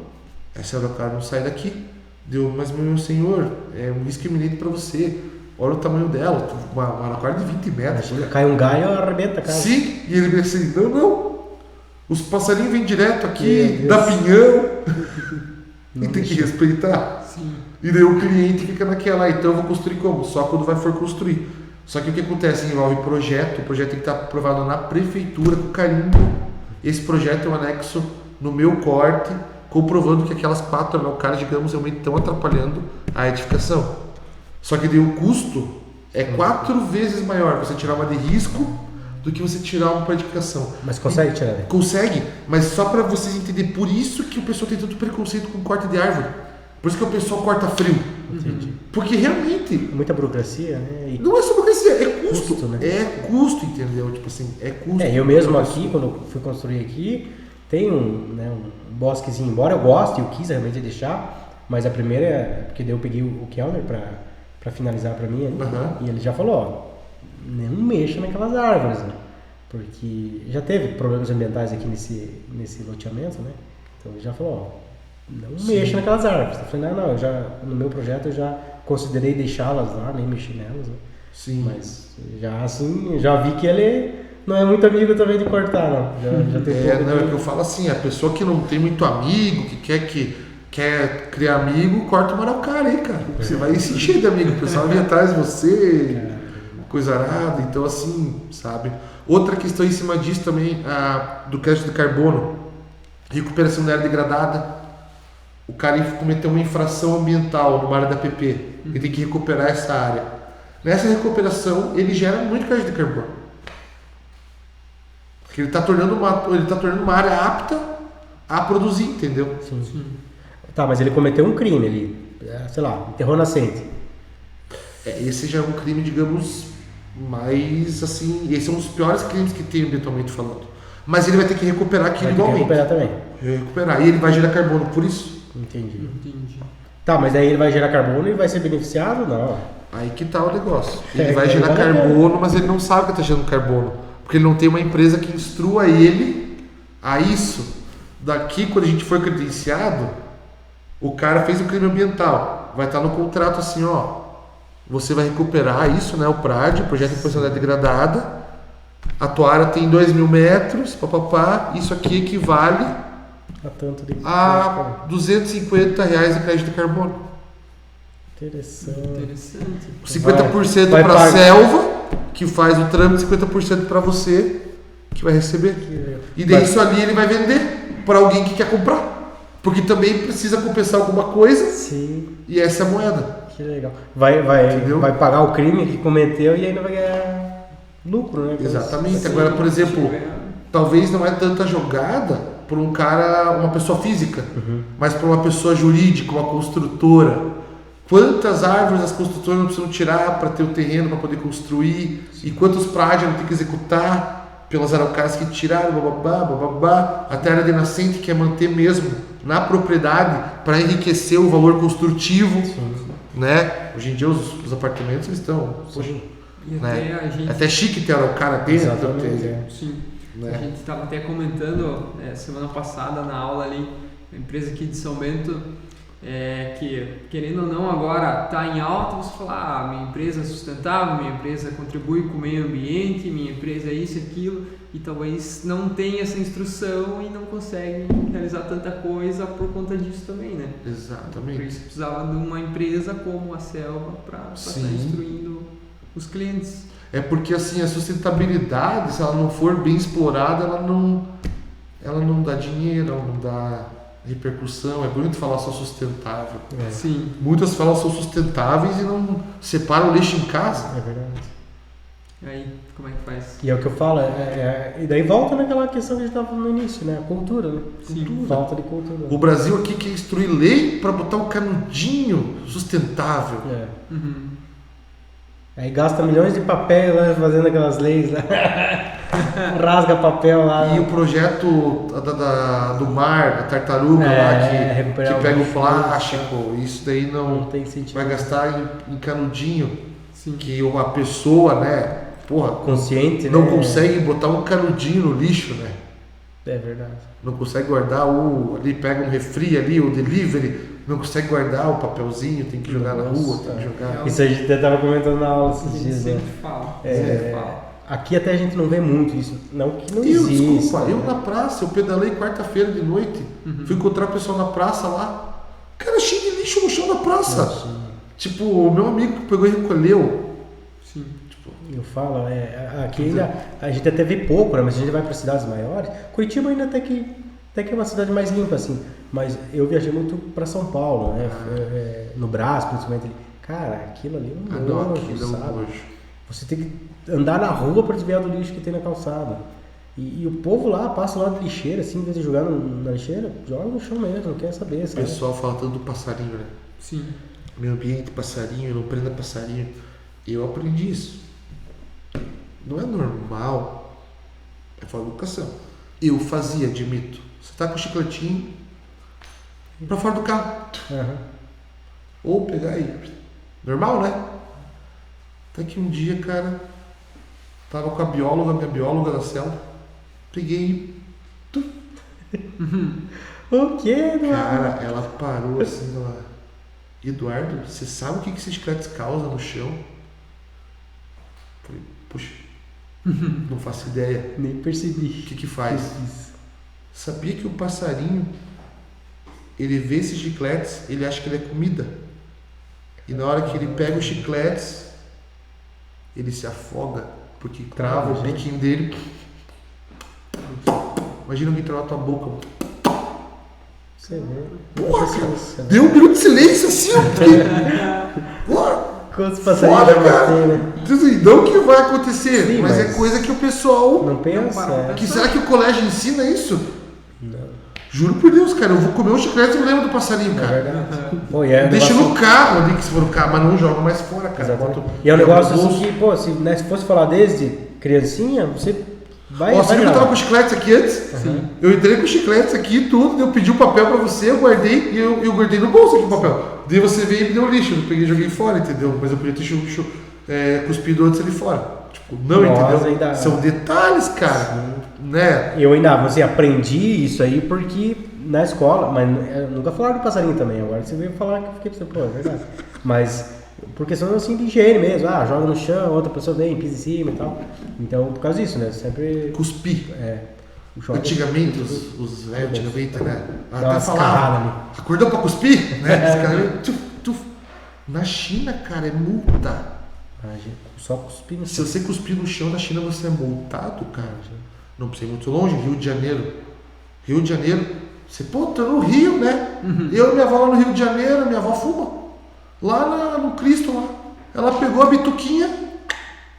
Essa araucária não sai daqui. Deu, mas meu senhor, é um risco iminente para você. Olha o tamanho dela, uma araucária de 20 metros. Cai um galho, arrebenta a casa. Sim, e ele disse assim, não. Os passarinhos vêm direto aqui, dá pinhão. E tem que respeitar. Sim. E daí o cliente fica naquela, então eu vou construir como? Só quando for construir. Só que o que acontece? Envolve projeto, o projeto tem que estar aprovado na prefeitura com carimbo. Esse projeto é um anexo no meu corte, comprovando que aquelas 4 araucárias, digamos, realmente estão atrapalhando a edificação. Só que daí o custo é 4 vezes maior você tirar uma de risco do que você tirar uma para edificação. Mas consegue tirar, né? Consegue, mas só para vocês entenderem, por isso que o pessoal tem tanto preconceito com corte de árvore. Por isso que o pessoal corta frio. Entendi. Porque realmente... Muita burocracia, né? Não é só burocracia, é custo. Né? É custo, entendeu? Tipo assim, é custo. Eu mesmo aqui, quando eu fui construir aqui, tem um bosquezinho, embora eu goste, eu quis realmente deixar, mas a primeira é porque daí eu peguei o Kellner para finalizar para mim, e ele já falou, não mexa naquelas árvores, né? Porque já teve problemas ambientais aqui nesse loteamento, né? Então ele já falou, não mexa naquelas árvores. Eu falei, não, no meu projeto eu já considerei deixá-las lá, nem mexer nelas, né? Sim. Mas já vi que ele não é muito amigo também de cortar, não. Já tem é que eu falo assim, a pessoa que não tem muito amigo, que quer criar amigo, corta uma araucária aí, cara. Você vai se encher de amigo, o pessoal vai vir atrás de você, coisa arada, então assim, sabe? Outra questão em cima disso também, do crédito de carbono, recuperação da área degradada. O cara cometeu uma infração ambiental numa área da PP, ele tem que recuperar essa área. Nessa recuperação, ele gera muito crédito de carbono. Porque ele está tornando uma área apta a produzir, entendeu? Sim. Tá, mas ele cometeu um crime, ele, sei lá, enterrou nascente. Esse já é um crime, digamos, mais assim, esse é um dos piores crimes que tem ambientalmente falando. Mas ele vai ter que recuperar aquilo igualmente. Recuperar também. Recuperar. E ele vai gerar carbono por isso. Entendi. Tá, mas aí ele vai gerar carbono e vai ser beneficiado? Não. Aí que tá o negócio. Ele vai gerar carbono, mas ele não sabe que está gerando carbono. Porque ele não tem uma empresa que instrua ele a isso. Daqui, quando a gente for credenciado, o cara fez um crime ambiental. Vai estar no contrato assim, você vai recuperar isso, né? O PRAD, Projeto de Profissionalidade Degradada. A tua área tem 2.000 metros, isso aqui equivale A tanto de a R$250 de crédito de carbono. Interessante. Interessante. 50% Vai para a pagar. selva, que faz o trâmite, 50% para você, que vai receber. E daí isso ali ele vai vender para alguém que quer comprar. Porque também precisa compensar alguma coisa, Sim, e essa é a moeda. que legal. Entendeu? Vai pagar o crime que cometeu e ainda vai ganhar lucro, né? Exatamente. Agora, por exemplo, É, talvez não é tanta jogada por um cara, uma pessoa física, mas por uma pessoa jurídica, uma construtora. Quantas árvores as construtoras não precisam tirar para ter o terreno para poder construir? E quantos prédios não tem que executar pelas araucárias que tiraram, bababá. Até a área de nascente quer manter mesmo na propriedade para enriquecer o valor construtivo, né? Hoje em dia os apartamentos eles estão, poxa, e né? até a gente. É até chique ter araucária dentro. Exatamente, é. Sim. Né? A gente estava até comentando semana passada na aula ali, a empresa aqui de São Bento, que querendo ou não agora está em alta, você fala, minha empresa é sustentável, minha empresa contribui com o meio ambiente, minha empresa é isso e aquilo, e talvez não tenha essa instrução e não consegue realizar tanta coisa por conta disso também, né? Por Exatamente. isso precisava de uma empresa como a Selva para estar Sim. instruindo os clientes. É porque assim a sustentabilidade, se ela não for bem explorada, ela não dá dinheiro, ela não dá repercussão. É bonito falar só sustentável. Sim. Muitas falam são sustentáveis e não separam o lixo em casa. É verdade. Aí, como é que faz? E é o que eu falo, e daí volta naquela questão que a gente estava no início, né? A cultura, né? Sim. Falta de cultura. O Brasil aqui quer instruir lei para botar um canudinho sustentável. É. Uhum. Aí gasta milhões de papel lá fazendo aquelas leis lá. Rasga papel lá. E o projeto do mar, a tartaruga lá recuperar que pega o lixo, plástico, isso daí não não tem sentido. vai gastar em canudinho. Sim. Que uma pessoa, né, porra, Consciente, não né? consegue botar um canudinho no lixo, né? É verdade. Não consegue guardar ali, pega um refri ali, o delivery, não consegue guardar o papelzinho, tem que jogar na Nossa. rua, tem que jogar. Isso a gente até estava comentando na aula A esses gente dias, né? sempre fala. É, Sempre fala. Aqui até a gente não vê muito isso. Não que não Eu, existe. desculpa, eu né? na praça, eu pedalei quarta-feira de noite, fui encontrar o pessoal na praça lá, cara, cheio de lixo no chão da praça. Nossa. Tipo, o meu amigo que pegou e recolheu. Sim. Eu falo, aqui ainda a gente até vê pouco, né? Mas a gente vai para cidades maiores. Curitiba ainda até que é uma cidade mais limpa, assim. Mas eu viajei muito para São Paulo, né? No Brás, principalmente. Cara, aquilo ali é um Não, nojo, aquilo é um sabe? nojo. Você tem que andar na rua para desviar do lixo que tem na calçada. E o povo lá passa lá de lixeira, assim, em vez de jogar na lixeira, joga no chão mesmo, não quer saber, O sabe? pessoal fala tanto do passarinho, né? Sim. Meio ambiente, passarinho, não prenda passarinho. Eu aprendi isso. Não é normal. É falta de educação. Eu fazia, admito. Você tá com o chicletinho pra fora do carro. Aham. Ou pegar aí. Normal, né? Até que um dia, cara, tava com a minha bióloga da selva. Peguei O que, Eduardo? Cara, ela parou assim, ela... Eduardo, você sabe o que esses chicletes causam no chão? Falei, puxa, não faço ideia. Nem percebi. O que faz? Sabia que o passarinho, ele vê esses chicletes, ele acha que ele é comida. E na hora que ele pega os chicletes, ele se afoga, porque trava o biquinho dele. Imagina alguém travar a tua boca. Você vê. Porra, Não sei se você- Deu um minuto de silêncio assim, ó, porque... Porra, Quantos passarinhos foda, vai cara. bater, né? Não que vai acontecer, Sim, mas é mas- coisa que o pessoal... Não pensa? para. Que será que o colégio ensina isso? Não. Juro por Deus, cara, eu vou comer um chiclete e não lembro do passarinho, É cara. verdade. Pô, e é um Deixa negócio- no carro ali, que se for no carro, mas não joga mais fora, cara. Exatamente. Bota- E é um negócio no assim bolso. que, pô, se fosse falar desde criancinha, você vai. Ó, você vai viu que eu tava gravar. com os chicletes aqui antes? Sim. Eu entrei com os chicletes aqui e tudo, eu pedi o papel pra você, eu guardei e eu guardei no bolso aqui o papel. Daí você veio e me deu lixo, eu peguei e joguei fora, entendeu? Mas eu podia ter cuspido antes ali fora. Tipo, não, Nossa, entendeu? ainda- São detalhes, cara. Né? Eu ainda, você aprendi isso aí porque na escola, mas nunca falaram do passarinho também. Agora você veio falar que eu fiquei pensando, pô, é verdade. Mas por questão assim de higiene mesmo, joga no chão, outra pessoa vem, pisa em cima e tal. Então, por causa disso, né? Sempre. Cuspi. joga. Antigamente, os velhos, antigamente, né? Dá uma Até escarrada falavam, ali. acordou pra cuspir, né? Esse cara, tuf. Na China, cara, é multa. Só cuspir no Se chão. você cuspir no chão da China, você é multado, cara. Não precisa ir muito longe, Rio de Janeiro. Rio de Janeiro, você, tá no Rio, né? Eu e minha avó lá no Rio de Janeiro, minha avó fuma. Lá no Cristo, lá. Ela pegou a bituquinha,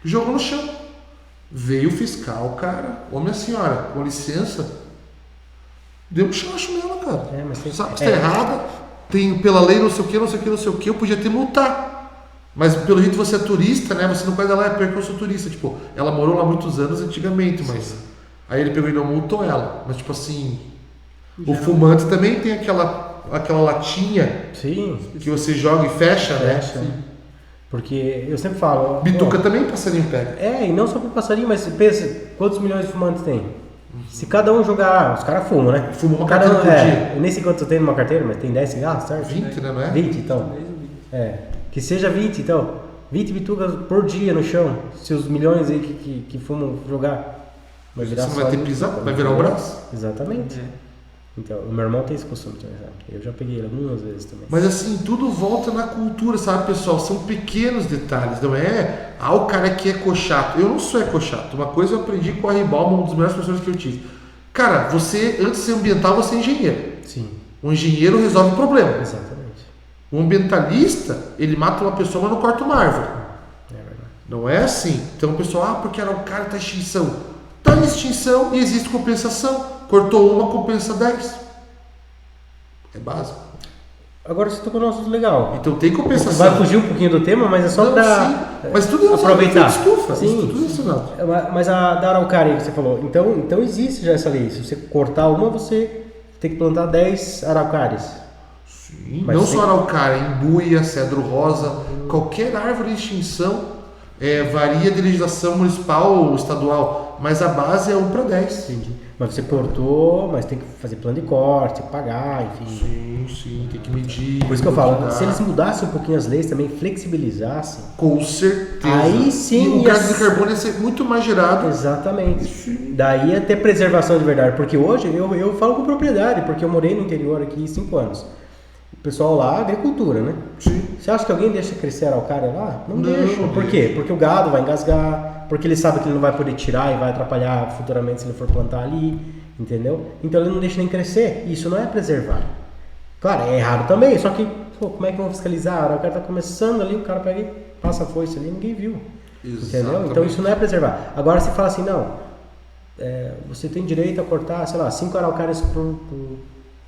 jogou no chão. Veio o fiscal, cara. Ô, minha senhora, com licença. Deu um chacho nela, cara. Mas tem... Sabe que está errada? Tem pela lei não sei o que, eu podia ter multar. Mas pelo jeito você é turista, né? Você não pode ir lá, porque eu sou turista. Tipo, ela morou lá muitos anos antigamente, mas... Aí ele pegou e não multou ela. Mas tipo assim... O fumante também tem aquela latinha que você joga e fecha, né? Porque eu sempre falo... Bituca também passarinho pega. E não só para passarinho, mas pensa, quantos milhões de fumantes tem? Se cada um jogar... Os caras fumam, né? Fumam uma carteira por dia. Eu nem sei quanto tem numa carteira, mas tem 10 cigarros, certo? 20, né? Não é? 20, então. Que seja 20, então. 20 bitucas por dia no chão. Se os milhões aí que fumam jogar, vai virar você não vai ter pisão, vai virar o braço. Exatamente. Então, o meu irmão tem esse costume também, sabe? Eu já peguei ele algumas vezes também. Mas assim, tudo volta na cultura, sabe, pessoal? São pequenos detalhes, não é? O cara aqui é ecochato. Eu não sou ecochato. Uma coisa eu aprendi com a Ribalma, um dos melhores professores que eu tive. Cara, você, antes de ser ambiental, você é engenheiro. Sim. Um engenheiro resolve o problema. Exatamente. O ambientalista, ele mata uma pessoa, mas não corta uma árvore. É verdade. Não é assim. Então o pessoal, porque era o cara está em extinção. Está em extinção e existe compensação. Cortou uma, compensa 10. É básico. Agora você tocou no assunto legal. Então tem compensação. Vai fugir um pouquinho do tema, mas é só para Mas tudo aproveitar. Estufa. Sim. Tudo isso não. Mas a da araucária que você falou, então existe já essa lei. Se você cortar uma, você tem que plantar 10 araucárias. Sim. Não só araucária, embuia, cedro rosa, qualquer árvore em extinção varia de legislação municipal ou estadual, mas a base é 1 para 10. Entendi. Mas você cortou, mas tem que fazer plano de corte, pagar, enfim. Sim, tem que medir. Por isso que eu falo, se eles mudassem um pouquinho as leis também, flexibilizassem. Com certeza. Aí sim. E o gás de carbono ia ser muito mais gerado. Exatamente. Sim. Daí ia ter preservação de verdade. Porque hoje eu falo com propriedade, porque eu morei no interior aqui 5 anos. O pessoal lá, agricultura, né? Sim. Você acha que alguém deixa crescer a araucária lá? Não deixa. Por quê? Porque o gado vai engasgar, porque ele sabe que ele não vai poder tirar e vai atrapalhar futuramente se ele for plantar ali, entendeu? Então ele não deixa nem crescer. Isso não é preservar. Claro, é errado também, só que, como é que vão fiscalizar? A araucária está começando ali, o cara pega e passa a foice ali, ninguém viu. Exatamente. Entendeu? Então isso não é preservar. Agora você fala assim, não, você tem direito a cortar, sei lá, 5 araucárias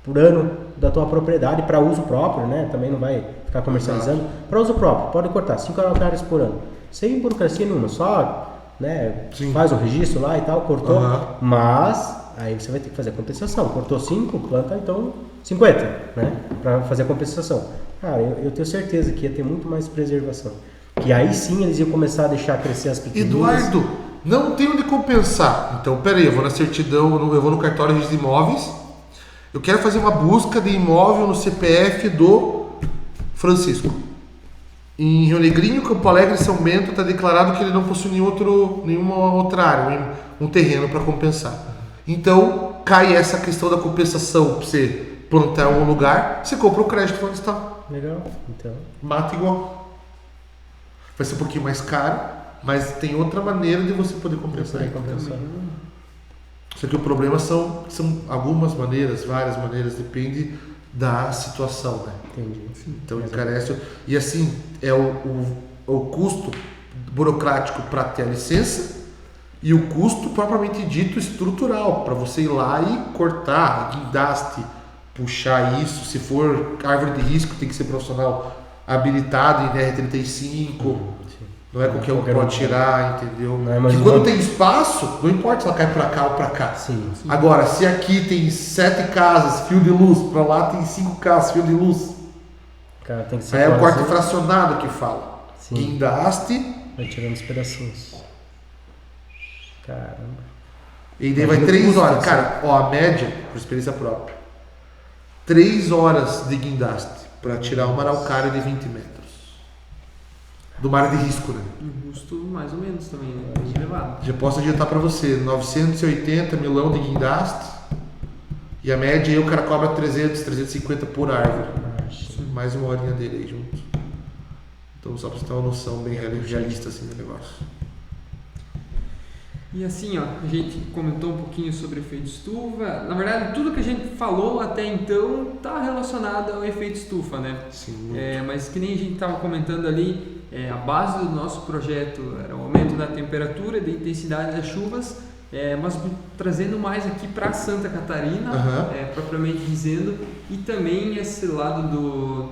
por ano da tua propriedade para uso próprio, né? Também não vai ficar comercializando. Para uso próprio, pode cortar 5 araucárias por ano. Sem burocracia nenhuma, só faz o registro lá e tal, cortou. Mas aí você vai ter que fazer a compensação. Cortou 5, planta então 50, né? Para fazer a compensação. Cara, eu tenho certeza que ia ter muito mais preservação. Que aí sim eles iam começar a deixar crescer as pequenininhas. Eduardo, não tem onde compensar. Então, peraí, eu vou na certidão, eu vou no cartório de imóveis. Eu quero fazer uma busca de imóvel no CPF do Francisco. Em Rio Negrinho, Campo Alegre e São Bento está declarado que ele não possui nenhuma outra área, um terreno para compensar. Então, cai essa questão da compensação para você plantar em um lugar, você compra o crédito florestal. Legal, então. Mata igual. Vai ser um pouquinho mais caro, mas tem outra maneira de você poder compensar. Só que o problema são algumas maneiras, várias maneiras, depende da situação, né? Entendi. Então encarece. E assim, é o custo burocrático para ter a licença e o custo propriamente dito estrutural, para você ir lá e cortar, guindaste, puxar isso. Se for árvore de risco, tem que ser profissional habilitado em R35. Não é qualquer um que pode tirar, entendeu? Porque quando tem espaço, não importa se ela cai pra cá ou pra cá. Sim. Agora, se aqui tem 7 casas, fio de luz, pra lá tem 5 casas, fio de luz. Cara, tem que ser Aí é o quarto fracionado que fala. Sim. Guindaste. Vai tirando os pedacinhos. Caramba. E daí vai 3 horas. Cara, a média, por experiência própria, 3 horas de guindaste pra tirar uma araucária de 20 metros. de uma área de risco, né? E o custo mais ou menos também, né? Bem elevado. Já posso adiantar para você, 980 milão de guindaste e a média aí o cara cobra 300, 350 por árvore. Mais uma horinha dele aí junto. Então só para você ter uma noção bem realista assim do negócio. E assim, ó, a gente comentou um pouquinho sobre o efeito estufa. Na verdade, tudo que a gente falou até então está relacionado ao efeito estufa, né? Sim. Mas que nem a gente estava comentando ali, a base do nosso projeto era o aumento da temperatura e da intensidade das chuvas, mas trazendo mais aqui para Santa Catarina, propriamente dizendo, e também esse lado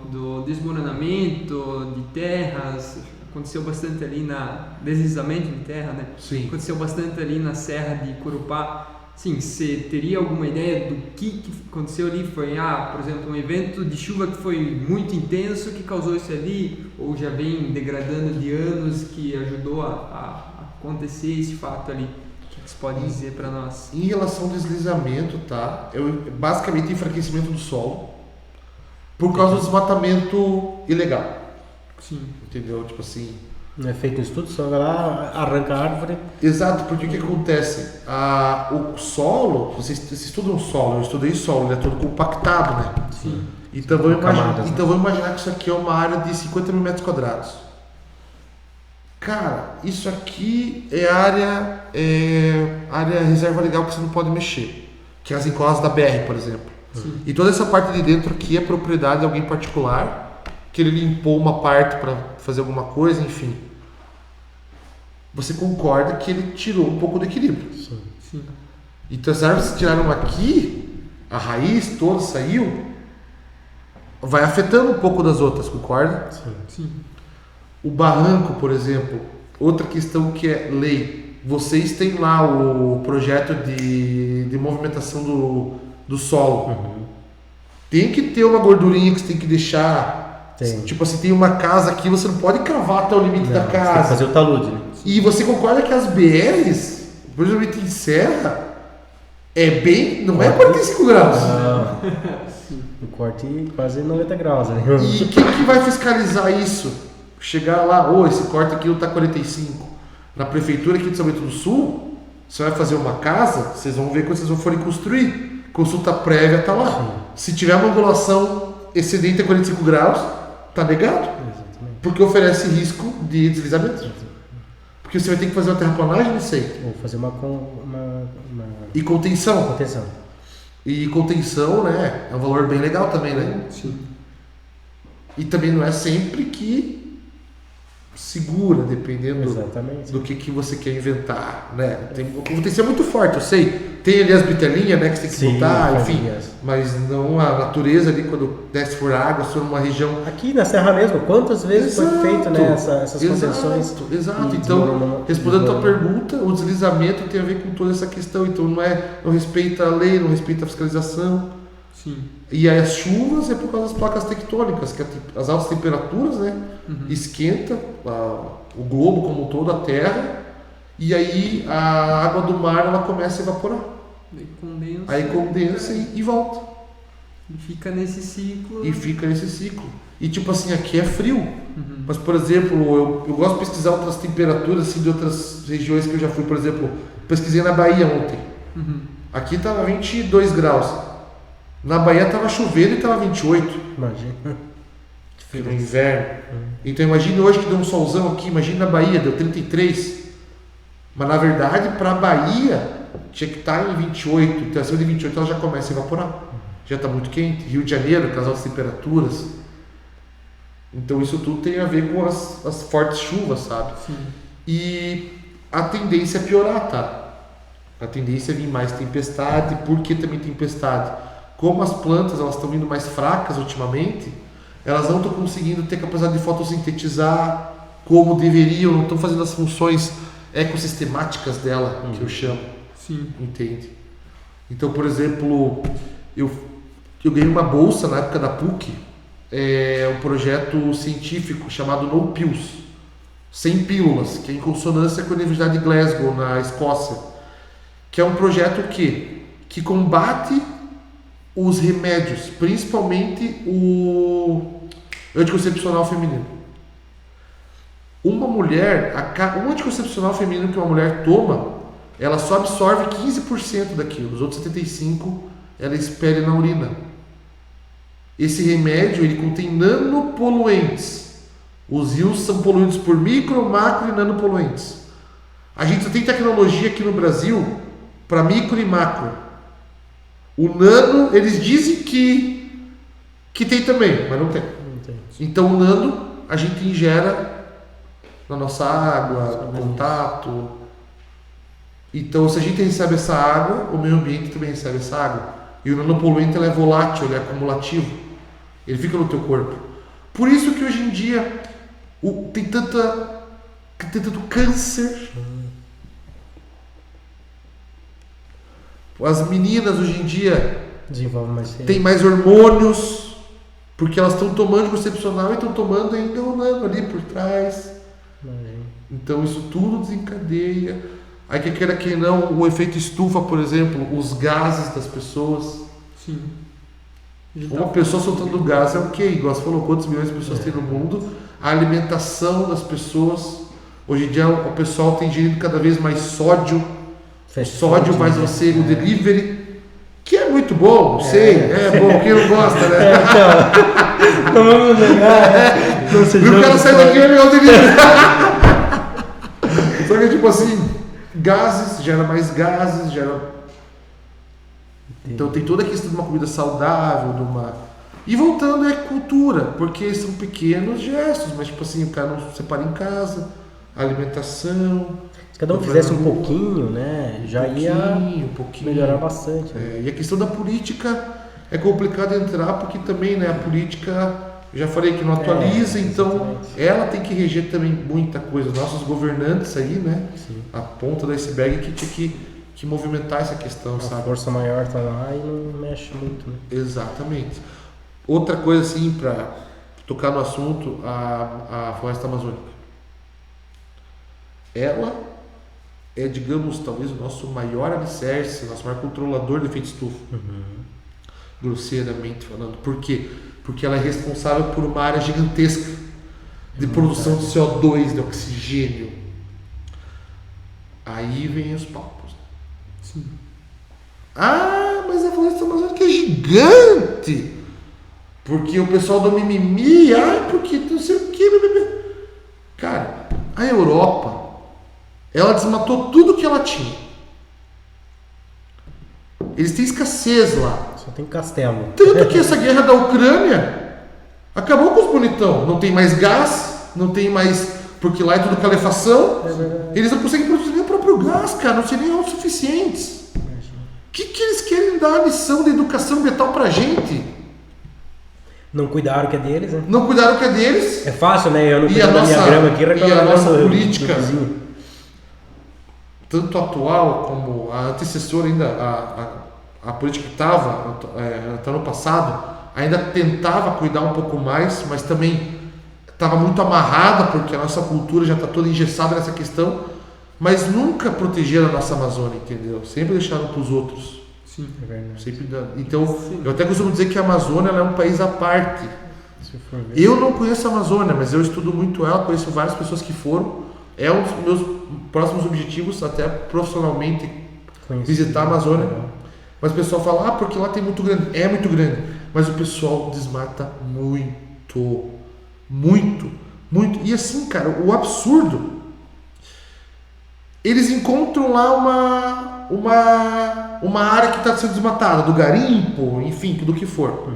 do desmoronamento de terras. Aconteceu bastante ali deslizamento de terra, né? Sim. Aconteceu bastante ali na Serra de Corupá. Sim, você teria alguma ideia do que aconteceu ali? Foi, por exemplo, um evento de chuva que foi muito intenso que causou isso ali? Ou já vem degradando de anos que ajudou a acontecer esse fato ali? O que você pode dizer para nós? Em relação ao deslizamento, tá? Basicamente enfraquecimento do solo por causa do desmatamento ilegal. Sim. Entendeu? Tipo assim. Não é feito um estudo, só vai lá, arranca a árvore. Exato, porque o que acontece? O solo, vocês estudam solo, eu estudei solo, ele é todo compactado, né? Sim. Então vamos imaginar que isso aqui é uma área de 50 mil metros quadrados. Cara, isso aqui é área reserva legal que você não pode mexer, que é as encostas da BR, por exemplo. Sim. E toda essa parte de dentro aqui é propriedade de alguém particular, que ele limpou uma parte para fazer alguma coisa, enfim. Você concorda que ele tirou um pouco do equilíbrio. Sim. Então as árvores que tiraram aqui, a raiz toda saiu, vai afetando um pouco das outras, concorda? Sim. O barranco, por exemplo, outra questão que é lei. Vocês têm lá o projeto de movimentação do solo. Tem que ter uma gordurinha que você tem que deixar. Tem. Tipo assim, tem uma casa aqui, você não pode cavar até o limite da Você tem que casa. fazer o talude, né? E você concorda que as BRs, principalmente em serra, não é 45 graus. O corte quase 90 graus, né? E quem que vai fiscalizar isso? Chegar lá, esse corte aqui não está 45. Na prefeitura aqui de São Bento do Sul, você vai fazer uma casa, vocês vão ver quando vocês forem construir. Consulta prévia está lá. Sim. Se tiver uma angulação excedente a 45 graus, está negado. Exatamente. Porque oferece risco de deslizamento. Porque você vai ter que fazer uma terraplanagem, não sei. Ou fazer uma E contenção. contenção. E contenção, né? É um valor bem legal também, né? Sim. E também não é sempre que segura, dependendo Exatamente. do que você quer inventar, né? A contenção é muito forte, eu sei. Tem ali as bitelinhas, né? Que você tem que Sim, botar, enfim. fazia. Mas não a natureza ali, quando desce por água, se for numa região... Aqui na Serra mesmo, quantas vezes foi feito, né, essas contenções? Exato. E Então, respondendo a tua pergunta, o deslizamento tem a ver com toda essa questão. Então, não respeita a lei, não respeita a fiscalização. Sim. E aí as chuvas é por causa das placas tectônicas, que as altas temperaturas, né, esquenta o globo como um todo, a terra, e aí a água do mar ela começa a evaporar. Aí condensa e volta. E fica nesse ciclo. E tipo assim, aqui é frio. Mas, por exemplo, eu gosto de pesquisar outras temperaturas assim, de outras regiões que eu já fui. Por exemplo, pesquisei na Bahia ontem. Aqui estava 22 graus. Na Bahia estava chovendo e estava 28. Imagina. No inverno. Então imagine hoje que deu um solzão aqui. Imagine na Bahia, deu 33. Mas na verdade, para a Bahia, tinha que estar em 28. Então acima de 28 ela já começa a evaporar. Já está muito quente. Rio de Janeiro, com as altas temperaturas. Então isso tudo tem a ver com as fortes chuvas, sabe? Sim. E a tendência é piorar, tá? A tendência é vir mais tempestade. Por que também tempestade? Como as plantas elas estão vindo mais fracas ultimamente, elas não estão conseguindo ter capacidade de fotossintetizar como deveriam, não estão fazendo as funções ecossistemáticas dela, que eu chamo. Sim. Entende? Então, por exemplo, eu ganhei uma bolsa na época da PUC, um projeto científico chamado No Pills, sem pílulas, que é em consonância com a Universidade de Glasgow, na Escócia, que é um projeto que combate os remédios, principalmente o anticoncepcional feminino. Uma mulher, um anticoncepcional feminino que uma mulher toma, ela só absorve 15% daquilo, os outros 75% ela expele na urina. Esse remédio, ele contém nanopoluentes. Os rios são poluídos por micro, macro e nanopoluentes. A gente só tem tecnologia aqui no Brasil para micro e macro. O nano, eles dizem que tem também, mas não tem. Então o nano a gente ingera na nossa água, contato. Então se a gente recebe essa água, o meio ambiente também recebe essa água. E o nanopoluente ele é volátil, ele é acumulativo. Ele fica no teu corpo. Por isso que hoje em dia tem tanto câncer. As meninas hoje em dia desenvolvem mais cedo. Tem mais hormônios, porque elas estão tomando anticoncepcional e estão tomando ainda o nano ali por trás. Então isso tudo desencadeia. Aí que queira que não, o efeito estufa, por exemplo, os gases das pessoas. Sim. Uma pessoa soltando gás é o quê? Igual você falou, quantos milhões de pessoas tem no mundo? A alimentação das pessoas. Hoje em dia o pessoal tem ingerido cada vez mais sódio. Sódio faz você o delivery, que é muito bom, sei, é bom, quem não gosta, né? Então, não vamos negar, E o cara sai daqui e vai o delivery. Só que tipo assim, gases, gera mais gases, gera... Então tem toda a questão de uma comida saudável, de uma... E voltando é cultura, porque são pequenos gestos, mas tipo assim, o cara não separa em casa, alimentação... Se cada um fizesse um pouquinho, né, já ia melhorar bastante. E a questão da política é complicado entrar, porque também, né, a política, já falei que não atualiza, então ela tem que reger também muita coisa. Nossos governantes aí, né, a ponta do iceberg que tinha que movimentar essa questão, sabe? A força maior tá lá e não mexe muito, né? Exatamente. Outra coisa, assim, para tocar no assunto, a floresta amazônica. Ela é, digamos, talvez o nosso maior alicerce, nosso maior controlador de efeito estufa. Grosseiramente falando. Por quê? Porque ela é responsável por uma área gigantesca de produção de CO2, de oxigênio. Aí vem os papos. Sim. Ah, mas a floresta amazônica é gigante! Porque o pessoal do mimimi, porque não sei o que. Cara, a Europa, ela desmatou tudo que ela tinha. Eles têm escassez lá. Só tem castelo. Tanto que essa guerra da Ucrânia acabou com os bonitão. Não tem mais gás, não tem mais... Porque lá é tudo calefação. Eles não conseguem produzir nem o próprio gás, cara. Não seriam autossuficientes. O que eles querem dar a lição de educação ambiental pra gente? Não cuidaram que é deles, né? Não cuidaram que é deles. É fácil, né? Eu não cuido da minha grama aqui, e a nossa política... do vizinho. Tanto atual como a antecessora ainda, a política que estava até ano passado, ainda tentava cuidar um pouco mais, mas também estava muito amarrada, porque a nossa cultura já está toda engessada nessa questão, mas nunca protegeram a nossa Amazônia, entendeu? Sempre deixaram para os outros. Sim, é verdade. Sempre, então, eu até costumo dizer que a Amazônia ela é um país à parte. Se for ver. Eu não conheço a Amazônia, mas eu estudo muito ela, conheço várias pessoas que foram. É um dos meus próximos objetivos, até profissionalmente, visitar a Amazônia. Mas o pessoal fala, porque lá tem muito grande. É muito grande. Mas o pessoal desmata muito. Muito. Muito. E assim, cara, o absurdo. Eles encontram lá uma área que está sendo desmatada, do garimpo, enfim, do que for.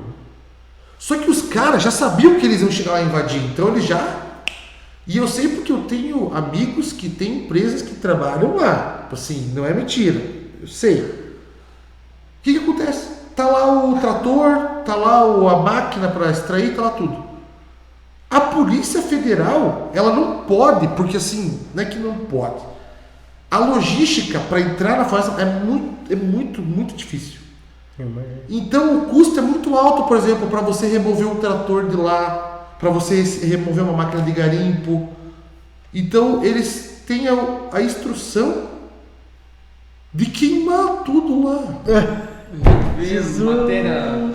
Só que os caras já sabiam que eles iam chegar lá e invadir. Então eles já... E eu sei porque eu tenho amigos que têm empresas que trabalham lá. Assim, não é mentira. Eu sei. O que acontece? Tá lá o trator, tá lá a máquina para extrair, tá lá tudo. A Polícia Federal, ela não pode, porque assim, não é que não pode. A logística para entrar na floresta é muito difícil. Então o custo é muito alto, por exemplo, para você remover um trator de lá, para você remover uma máquina de garimpo. Então eles têm a instrução de queimar tudo lá. Jesus! Matéria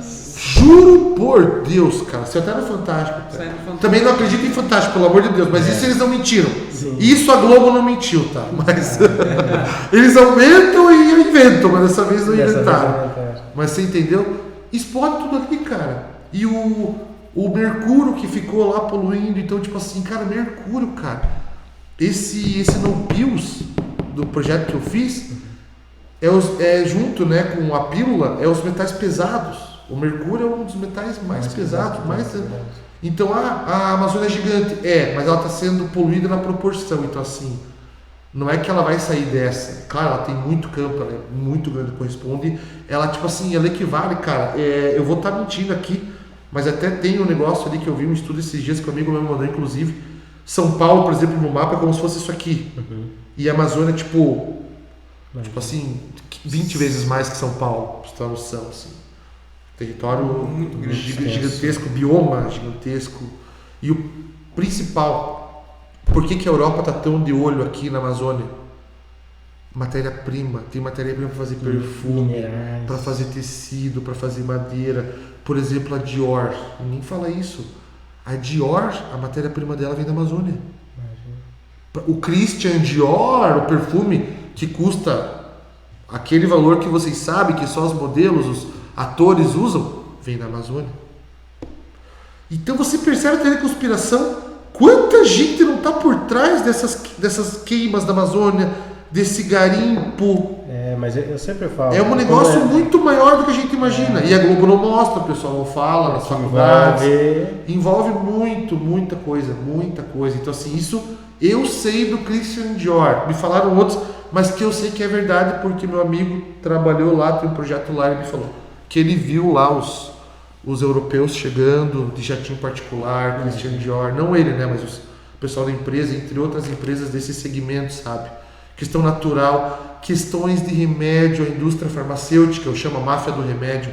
Juro por Deus, cara. Você até no Fantástico. Sai no Fantástico. Também não acredito em Fantástico, pelo amor de Deus. Mas isso eles não mentiram. Sim. Isso a Globo não mentiu, tá? Mas eles aumentam e inventam, mas dessa vez não Dessa inventaram. vez não inventaram. Mas você entendeu? Explode tudo aqui, cara. E o mercúrio que ficou lá poluindo. Então, tipo assim, cara, mercúrio, cara. Esse no Pills do projeto que eu fiz é junto, né, com a pílula, é os metais pesados. O mercúrio é um dos metais mais pesados. Então, a Amazônia é gigante. Mas ela está sendo poluída na proporção. Então, assim, não é que ela vai sair dessa. Claro, ela tem muito campo, ela é muito grande, corresponde. Ela, tipo assim, ela equivale, cara. Eu vou estar mentindo aqui, mas até tem um negócio ali que eu vi um estudo esses dias que um amigo meu mandou, inclusive. São Paulo, por exemplo, no mapa é como se fosse isso aqui. E a Amazônia, tipo assim, 20 vezes mais que São Paulo, pra você ter uma noção, assim. Território Muito grande, gigantesco, bioma gigantesco. E o principal, por que a Europa tá tão de olho aqui na Amazônia? Matéria-prima. Tem matéria-prima para fazer perfume, Minerais. para fazer tecido, para fazer madeira. Por exemplo, a Dior. Ninguém fala isso. A Dior, a matéria-prima dela vem da Amazônia. O Christian Dior, o perfume que custa aquele valor que vocês sabem que só os modelos, os atores usam, vem da Amazônia. Então você percebe até a conspiração, quanta gente não está por trás dessas queimas da Amazônia, desse garimpo. Mas eu sempre falo. É um negócio muito maior do que a gente imagina. E a Globo não mostra, o pessoal não fala nas faculdades. Envolve muita coisa. Então assim, isso eu sei do Christian Dior. Me falaram outros, mas que eu sei que é verdade porque meu amigo trabalhou lá, tem um projeto lá e me falou que ele viu lá os europeus chegando de jatinho particular, Christian Dior, não ele, né, mas o pessoal da empresa, entre outras empresas desse segmento, sabe? Questão natural, questões de remédio, a indústria farmacêutica, eu chamo a máfia do remédio.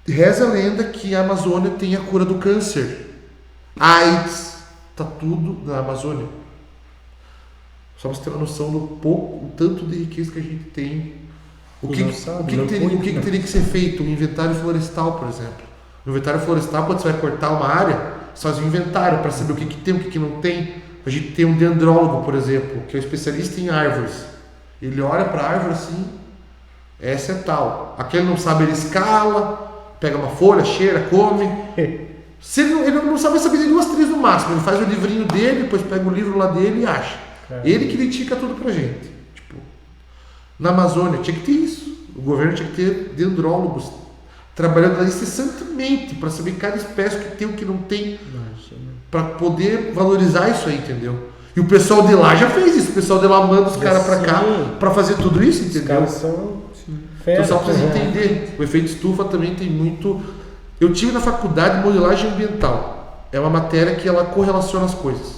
Reza a lenda que a Amazônia tem a cura do câncer. AIDS, tá tudo na Amazônia. Só pra você ter uma noção do pouco, o tanto de riqueza que a gente tem. O que teria que ser feito? Um inventário florestal, por exemplo. No inventário florestal, quando você vai cortar uma área, você faz um inventário para saber o que tem, o que não tem. A gente tem um dendrólogo, por exemplo, que é especialista em árvores. Ele olha para a árvore assim, essa é tal. Aquele não sabe, ele escala, pega uma folha, cheira, come. Ele não sabe saber de 2, 3 no máximo. Ele faz o livrinho dele, depois pega o livro lá dele e acha. Ele que critica tudo pra gente. Tipo, na Amazônia tinha que ter isso. O governo tinha que ter dendrólogos trabalhando ali incessantemente para saber cada espécie que tem, o que não tem, para poder valorizar isso aí, entendeu? E o pessoal de lá já fez isso. O pessoal de lá manda os caras para cá para fazer tudo isso, entendeu? Os caras são Então só precisa entender. O efeito estufa também tem muito. Eu tive na faculdade modelagem ambiental. É uma matéria que ela correlaciona as coisas.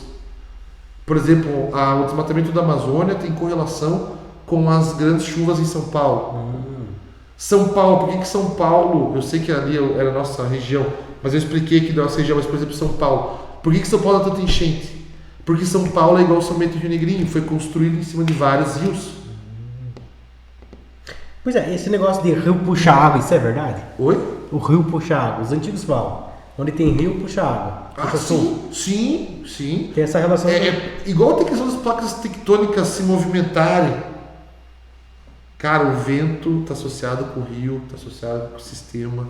Por exemplo, o desmatamento da Amazônia tem correlação com as grandes chuvas em São Paulo. São Paulo, por que São Paulo, eu sei que ali era a nossa região, mas eu expliquei que da nossa região, mas por exemplo São Paulo, por que São Paulo dá tanta enchente? Porque São Paulo é igual São Bento e Rio Negrinho, foi construído em cima de vários rios. Pois é, esse negócio de rio puxa água, isso é verdade? Oi? O rio puxa água, os antigos falam. Onde tem rio, puxa água. Puxa sul. Sim. Tem essa relação. Igual tem questão das placas tectônicas se movimentarem. Cara, o vento está associado com o rio, está associado com o sistema.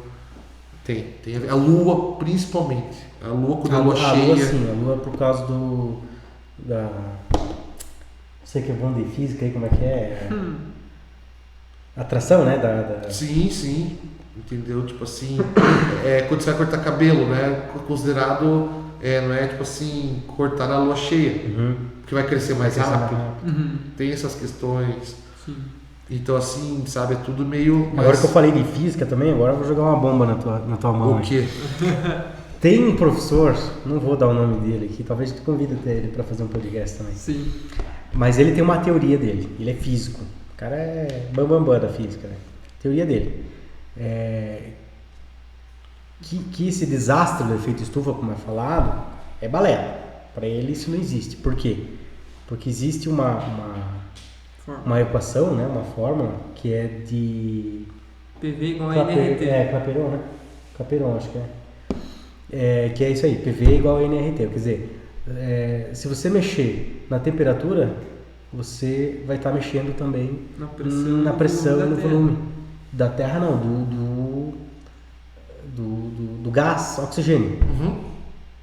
Tem a ver. A lua, principalmente. A lua, quando a lua cheia. A lua, sim. A lua por causa não sei que é bom de física aí, como é que é? Atração, né? Sim. Entendeu? Tipo assim, quando você vai cortar cabelo, né? Considerado, não é tipo assim, cortar na lua cheia. Porque vai crescer mais rápido. Tem essas questões. Sim. Então assim, sabe, é tudo meio... Agora que eu falei de física também, agora eu vou jogar uma bomba na tua mão. O quê? Tem um professor, não vou dar o nome dele aqui, talvez te convide até ele para fazer um podcast também. Sim. Mas ele tem uma teoria dele, ele é físico. O cara é bambambam da física, né? Teoria dele. Que esse desastre do efeito estufa, como é falado, é balela. Para ele isso não existe. Por quê? Porque existe uma equação, né? Uma fórmula que é de... PV igual a NRT. Clapeyron, né? Caperon, acho que é. Que é isso aí, PV igual a NRT. Quer dizer, se você mexer na temperatura, você vai estar mexendo também na pressão e no volume da Terra, não, do gás oxigênio.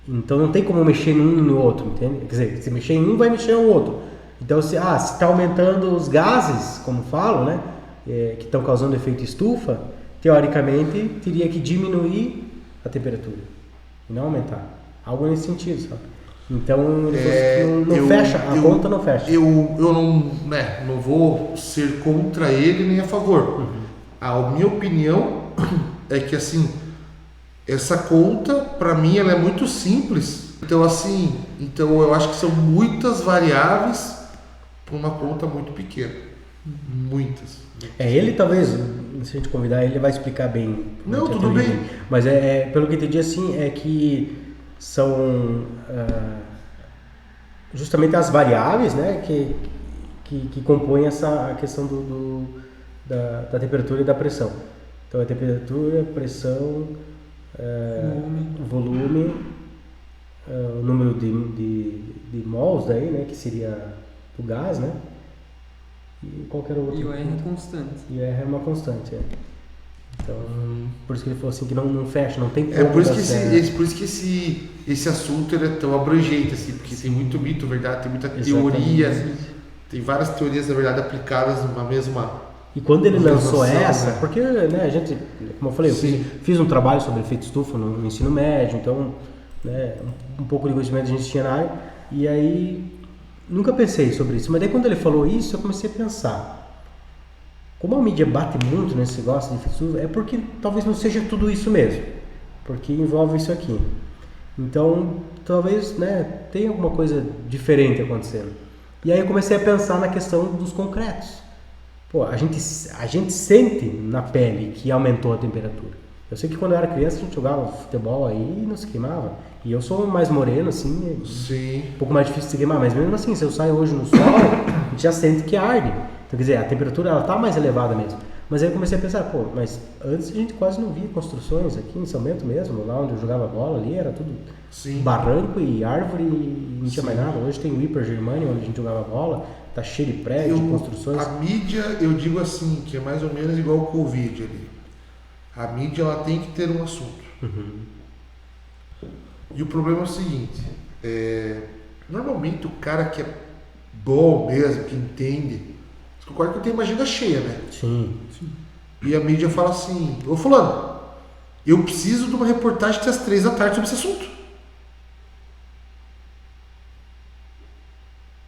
Então não tem como mexer num e no outro, entende? Quer dizer, se mexer em um, vai mexer no outro. Então, se está aumentando os gases, como falam, né, que estão causando efeito estufa, teoricamente teria que diminuir a temperatura e não aumentar. Algo nesse sentido, sabe? Então não fecha, a conta não fecha. Eu não vou ser contra ele nem a favor. A minha opinião é que assim, essa conta para mim ela é muito simples. Então eu acho que são muitas variáveis para uma conta muito pequena. Muitas. Ele talvez, se a gente convidar ele vai explicar bem. Não, tudo bem. Mas pelo que eu entendi assim, é que são justamente as variáveis, né, que compõem a questão da temperatura e da pressão. Então a temperatura, pressão, volume, o número de mols daí, né, que seria o gás, né? E qualquer outro. E o R é constante. E o R é uma constante, Então, por isso que ele falou assim que não fecha, não tem como. Por isso que esse assunto ele é tão abrangente, assim, porque tem muito mito, verdade, tem muita teoria, tem várias teorias, na verdade, aplicadas numa mesma. E quando ele lançou essa, né? porque, né, a gente, como eu falei, eu fiz um trabalho sobre efeito estufa no ensino médio, então, né, um pouco de conhecimento a gente tinha na área, e aí nunca pensei sobre isso, mas daí quando ele falou isso, eu comecei a pensar. Como a mídia bate muito nesse negócio de efeito estufa, é porque talvez não seja tudo isso mesmo, porque envolve isso aqui. Então, talvez, né, tenha alguma coisa diferente acontecendo. E aí eu comecei a pensar na questão dos concretos. Pô, a gente sente na pele que aumentou a temperatura. Eu sei que quando eu era criança a gente jogava futebol aí e não se queimava. E eu sou mais moreno, assim, um pouco mais difícil de se queimar. Mas mesmo assim, se eu saio hoje no sol, a gente já sente que arde. Então, quer dizer, a temperatura ela tá mais elevada mesmo. Mas aí eu comecei a pensar, mas antes a gente quase não via construções aqui em São Bento mesmo, lá onde eu jogava bola ali, era tudo barranco e árvore e não tinha mais nada. Hoje tem o Hiper Germânia, onde a gente jogava bola, tá cheio de prédios, de construções. A mídia, eu digo assim, que é mais ou menos igual o Covid ali. A mídia, ela tem que ter um assunto. E o problema é o seguinte, normalmente o cara que é bom mesmo, que entende, você concorda que tem uma agenda cheia, né? Sim. E a mídia fala assim, ô fulano, eu preciso de uma reportagem até às 3 da tarde sobre esse assunto.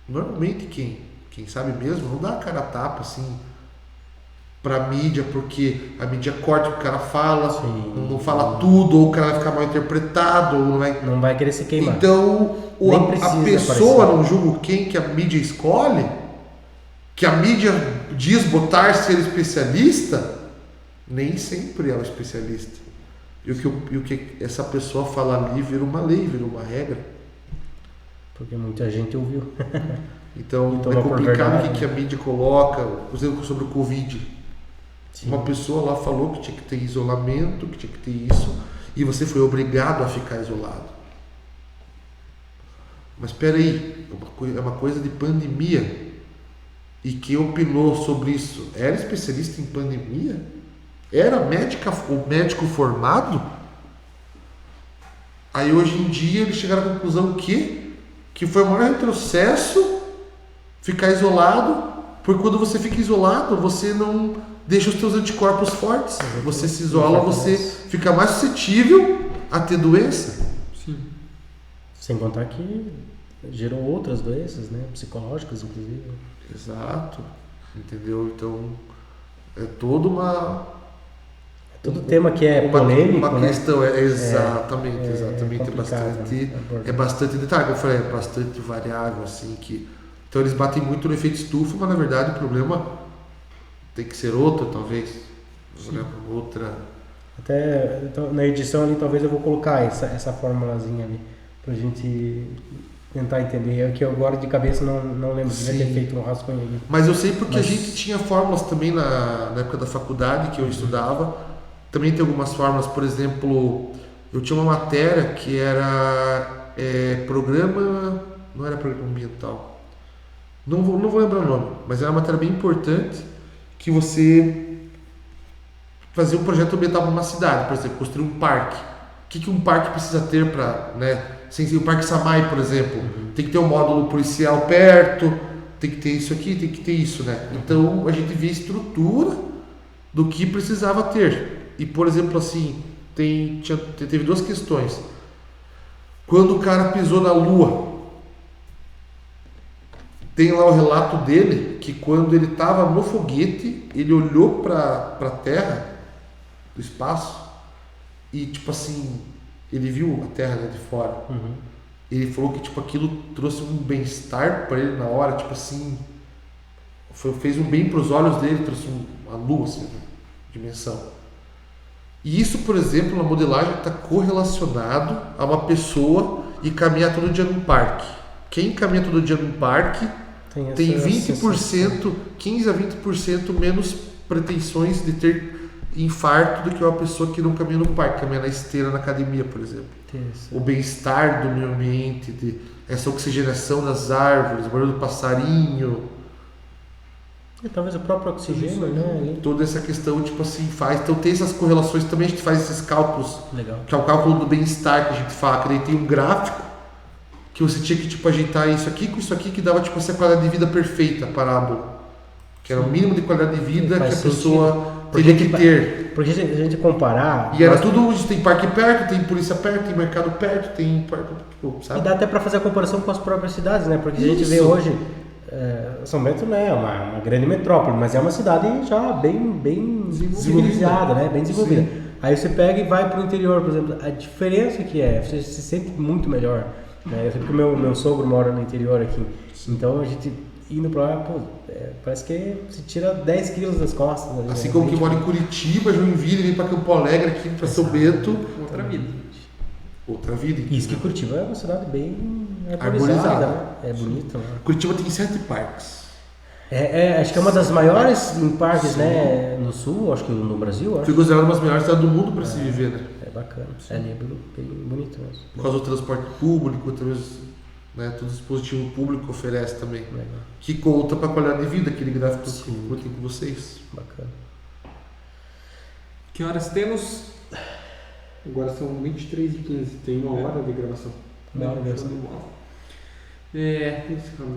Normalmente quem sabe mesmo não dá a cara a tapa assim pra mídia, porque a mídia corta o que o cara fala, não fala tudo, ou o cara vai ficar mal interpretado, ou não vai querer se queimar. Então a pessoa não julga quem que a mídia escolhe, que a mídia diz botar ser especialista, nem sempre é o especialista. E o que essa pessoa fala ali vira uma lei, vira uma regra. Porque muita gente ouviu. Então é complicado o que a mídia coloca, por exemplo, sobre o Covid. Uma pessoa lá falou que tinha que ter isolamento, que tinha que ter isso, e você foi obrigado a ficar isolado. Mas espera aí, é uma coisa de pandemia. E quem opinou sobre isso era especialista em pandemia? Era médico formado? Aí hoje em dia eles chegaram à conclusão que foi o maior retrocesso ficar isolado, porque quando você fica isolado, você não deixa os teus anticorpos fortes. Você se isola, você fica mais suscetível a ter doença. Sim. Sem contar que gerou outras doenças, né? Psicológicas, inclusive. Exato. Entendeu? Então, é toda uma... Todo tema que é polêmico, uma né? questão, exatamente. É bastante detalhe, como eu falei, é bastante variável, assim, então eles batem muito no efeito estufa, mas na verdade o problema tem que ser outro, talvez. Outra. Até então, na edição ali, talvez eu vou colocar essa formulazinha ali, pra gente tentar entender. É que eu agora de cabeça não lembro, devia ter feito um rascunho ali. Mas eu sei porque a gente tinha fórmulas também na época da faculdade que eu estudava, também tem algumas formas, por exemplo, eu tinha uma matéria que era programa, não era programa ambiental, não vou lembrar o nome, mas era uma matéria bem importante, que você fazia um projeto ambiental para uma cidade, por exemplo, construir um parque. O que um parque precisa ter para, né, sem ser o Parque Samay, por exemplo, tem que ter um módulo policial perto, tem que ter isso aqui, tem que ter isso, né? Então a gente vê a estrutura do que precisava ter. E, por exemplo, assim, teve duas questões. Quando o cara pisou na Lua, tem lá o relato dele que quando ele estava no foguete, ele olhou para a Terra, do espaço, e tipo assim, ele viu a Terra, né, de fora. Ele falou que tipo aquilo trouxe um bem-estar para ele na hora, tipo assim, fez um bem para os olhos dele, trouxe uma luz, assim, dimensão. E isso, por exemplo, na modelagem está correlacionado a uma pessoa e caminhar todo dia num parque. Quem caminha todo dia num parque tem 20%, 15 a 20% menos pretensões de ter infarto do que uma pessoa que não caminha no parque, caminha na esteira na academia, por exemplo. O bem-estar do meio ambiente, essa oxigenação das árvores, o barulho do passarinho. E talvez o próprio oxigênio, né? Toda essa questão, tipo assim, faz. Então tem essas correlações também, a gente faz esses cálculos. Legal. Que é o cálculo do bem-estar que a gente fala, que daí tem um gráfico que você tinha que tipo ajeitar isso aqui com isso aqui, que dava tipo essa qualidade de vida perfeita, a parábola. Que era o mínimo de qualidade de vida que a pessoa teria que ter. Porque se a gente comparar... E era tudo, tem parque perto, tem polícia perto, tem mercado perto, tem... Tipo, sabe? E dá até para fazer a comparação com as próprias cidades, né? Porque a gente vê hoje... São Bento não é uma grande metrópole, mas é uma cidade já bem civilizada, né? Bem desenvolvida. Sim. Aí você pega e vai para o interior, por exemplo. A diferença que você se sente muito melhor. Né? Eu sei porque o meu sogro mora no interior aqui. Então a gente... indo pra lá, parece que se tira 10 quilos das costas. Ali, assim, né? como que mora em Curitiba, Joinville, vem pra Campo Alegre, aqui pra São Bento. Outra vida. Outra vida. Isso que Curitiba é uma cidade bem arborizada, né? É bonita. Né? Curitiba tem 7 parques. Acho que é uma das maiores em parques, né? No sul, acho que no Brasil. Foi considerada uma das melhores cidades do mundo para se viver, né? É bacana. Ali é bem bonito mesmo. Por causa do transporte público, talvez... Né, todo dispositivo público oferece também. Legal. Que conta para a qualidade de vida, aquele gráfico que eu botei com vocês. Bacana. Que horas temos? Agora são 23h15, tem uma hora de gravação. Uma hora de gravação.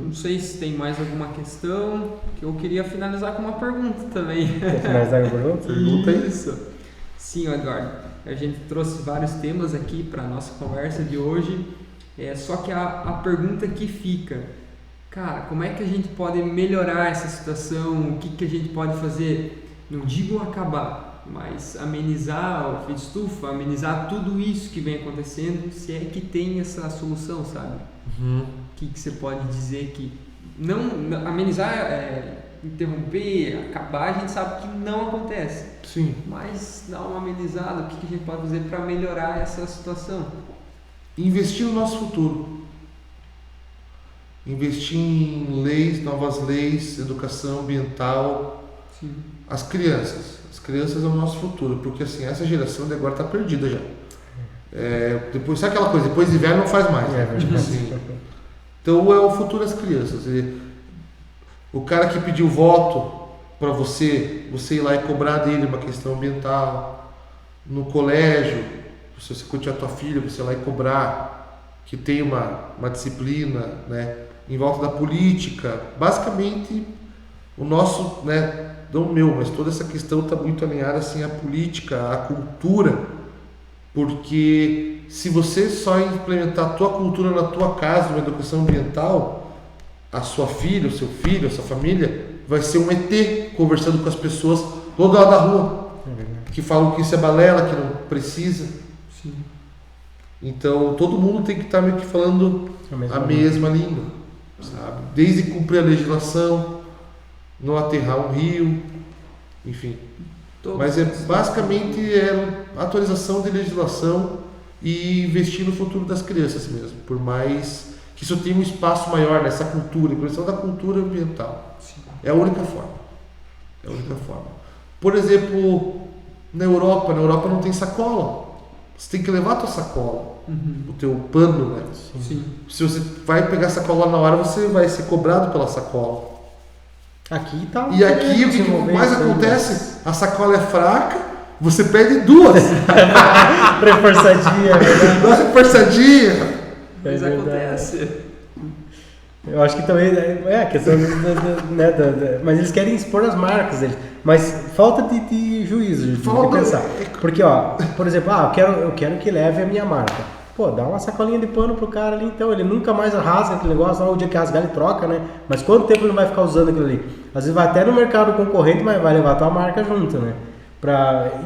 Não sei se tem mais alguma questão, que eu queria finalizar com uma pergunta também. Quer finalizar com a pergunta? Pergunta Isso. Sim, Eduardo. A gente trouxe vários temas aqui para a nossa conversa de hoje. Só que a pergunta que fica, cara, como é que a gente pode melhorar essa situação? O que a gente pode fazer? Não digo acabar, mas amenizar o fio de estufa, amenizar tudo isso que vem acontecendo, se é que tem essa solução, sabe? O que você pode dizer que... Não amenizar, interromper, acabar, a gente sabe que não acontece. Sim. Mas dar uma amenizada, o que a gente pode fazer para melhorar essa situação? Investir no nosso futuro. Investir em leis, novas leis, educação ambiental. Sim. As crianças é o nosso futuro, porque assim, essa geração de agora está perdida já. Depois, sabe aquela coisa, depois de velho não faz mais. Tipo assim. Então é o futuro das crianças. O cara que pediu voto para você ir lá e cobrar dele uma questão ambiental, no colégio, se você curtir a tua filha, você ir lá e cobrar que tem uma disciplina, né, em volta da política. Basicamente, o nosso, né, não o meu, mas toda essa questão está muito alinhada assim, à política, à cultura, porque se você só implementar a tua cultura na tua casa, uma educação ambiental, a sua filha, o seu filho, a sua família, vai ser um ET conversando com as pessoas do outro lado da rua, que falam que isso é balela, que não precisa. Sim. Então todo mundo tem que estar meio que falando a mesma língua, sabe? Desde cumprir a legislação, não aterrar um rio, enfim. Mas basicamente atualização de legislação e investir no futuro das crianças mesmo, por mais que isso tenha um espaço maior nessa cultura, inclusão da cultura ambiental. Sim. É a única forma. Por exemplo, Na Europa não tem sacola. Você tem que levar a tua sacola, o teu pano, né? Sim. Se você vai pegar a sacola na hora, você vai ser cobrado pela sacola. Aqui tá. E aqui o que mais isso aí, acontece? A sacola é fraca, você perde duas. Reforçadinha, né? Dá reforçadinha. Mas É verdade. acontece. Eu acho que também é a questão né, mas eles querem expor as marcas deles, mas falta de juízo, de pensar. Porque, ó, por exemplo, eu quero que leve a minha marca. Pô, dá uma sacolinha de pano pro cara ali, então ele nunca mais rasga aquele negócio, o dia que rasgar ele troca, né? Mas quanto tempo ele vai ficar usando aquilo ali? Às vezes vai até no mercado concorrente, mas vai levar a tua marca junto, né?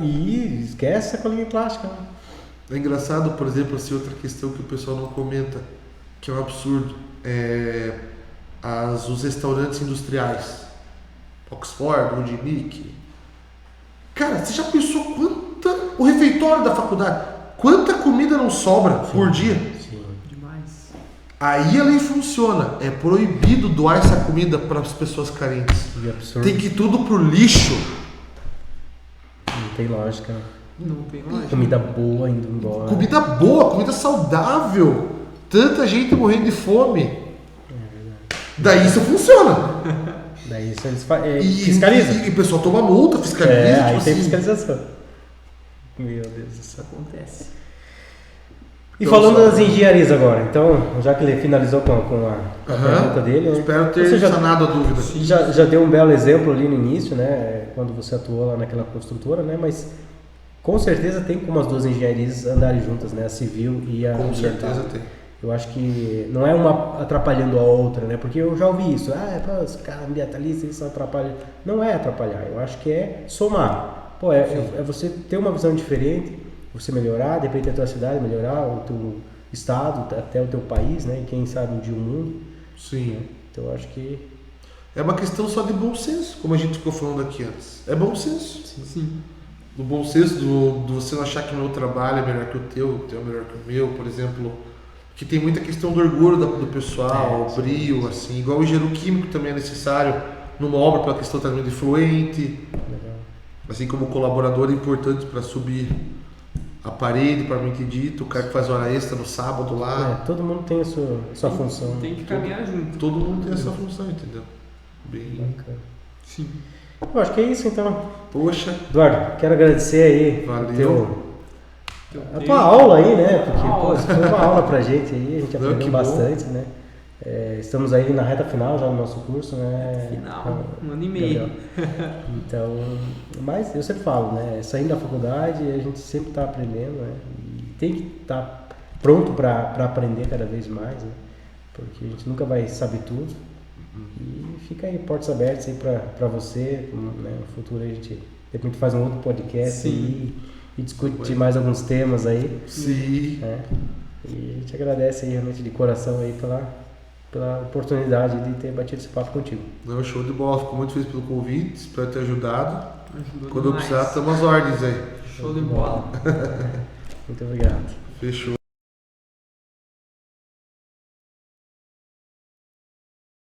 E esquece a sacolinha plástica, né? É engraçado, por exemplo, assim, outra questão que o pessoal não comenta, que é um absurdo, os restaurantes industriais, Oxford, Udinic. Cara, você já pensou o refeitório da faculdade, quanta comida não sobra por dia? Sim. Demais. Aí a lei funciona, é proibido doar essa comida para as pessoas carentes. Que absurdo. Tem que ir tudo pro lixo. Não tem lógica, né? Não tem lógica. Comida boa indo embora. Comida boa, comida saudável. Tanta gente morrendo de fome. Daí isso funciona. Daí isso eles fiscalizam. E o pessoal toma multa, fiscaliza. Aí tipo tem assim. fiscalização. Meu Deus do céu. Acontece. E Então, falando só- das engenharias agora, então, já que ele finalizou com a pergunta dele, né? Espero ter Você sanado a dúvida. já deu um belo exemplo ali no início, né? Quando você atuou lá naquela construtora, né? Mas com certeza tem como as duas engenharias andarem juntas, né? A civil e a Com ambiental. certeza tem. Eu acho que não é uma atrapalhando a outra, né? Porque eu já ouvi isso. Os caras ambientalistas, eles só atrapalham. Não é atrapalhar, eu acho que é somar. Pô, é você ter uma visão diferente, você melhorar, de repente a tua cidade melhorar, o teu estado, até o teu país, né? E quem sabe um dia o mundo. Sim. Então eu acho que É uma questão só de bom senso, como a gente ficou falando aqui antes. É bom senso. Sim. Do bom senso, do você não achar que o meu trabalho é melhor que o teu é melhor que o meu, por exemplo. Que tem muita questão do orgulho do pessoal, o brio, assim. Igual o engenheiro químico também é necessário numa obra pela questão também de fluente. legal. Assim como o colaborador é importante para subir a parede, para mim dito, o cara que faz hora extra no sábado lá. Todo mundo tem a sua função. Tem que caminhar junto. Todo mundo tem essa função, entendeu? Bem. Bacana. Sim. Eu acho que é isso então. Poxa, Eduardo, quero agradecer aí Valeu. a tua aula aí, né? Porque Aula. pô, foi uma aula pra gente aí, a gente Não, aprendeu que bom. bastante, né? Estamos aí na reta final já do nosso curso, né? Final, um ano e meio. Gabriel. Então, mas eu sempre falo, né? Saindo da faculdade, a gente sempre está aprendendo, né? E tem que estar pronto para aprender cada vez mais, né? Porque a gente nunca vai saber tudo. E fica aí, portas abertas aí para você, né? No futuro a gente de repente faz um outro podcast Sim. aí e discute mais alguns temas aí, sim. né? E a gente agradece aí realmente de coração aí pela oportunidade de ter batido esse papo contigo. Não, show de bola. Fico muito feliz pelo convite, espero ter ajudado. Ajudou Quando eu demais. precisar, estamos às ordens aí. Show de bola. Muito obrigado. Fechou.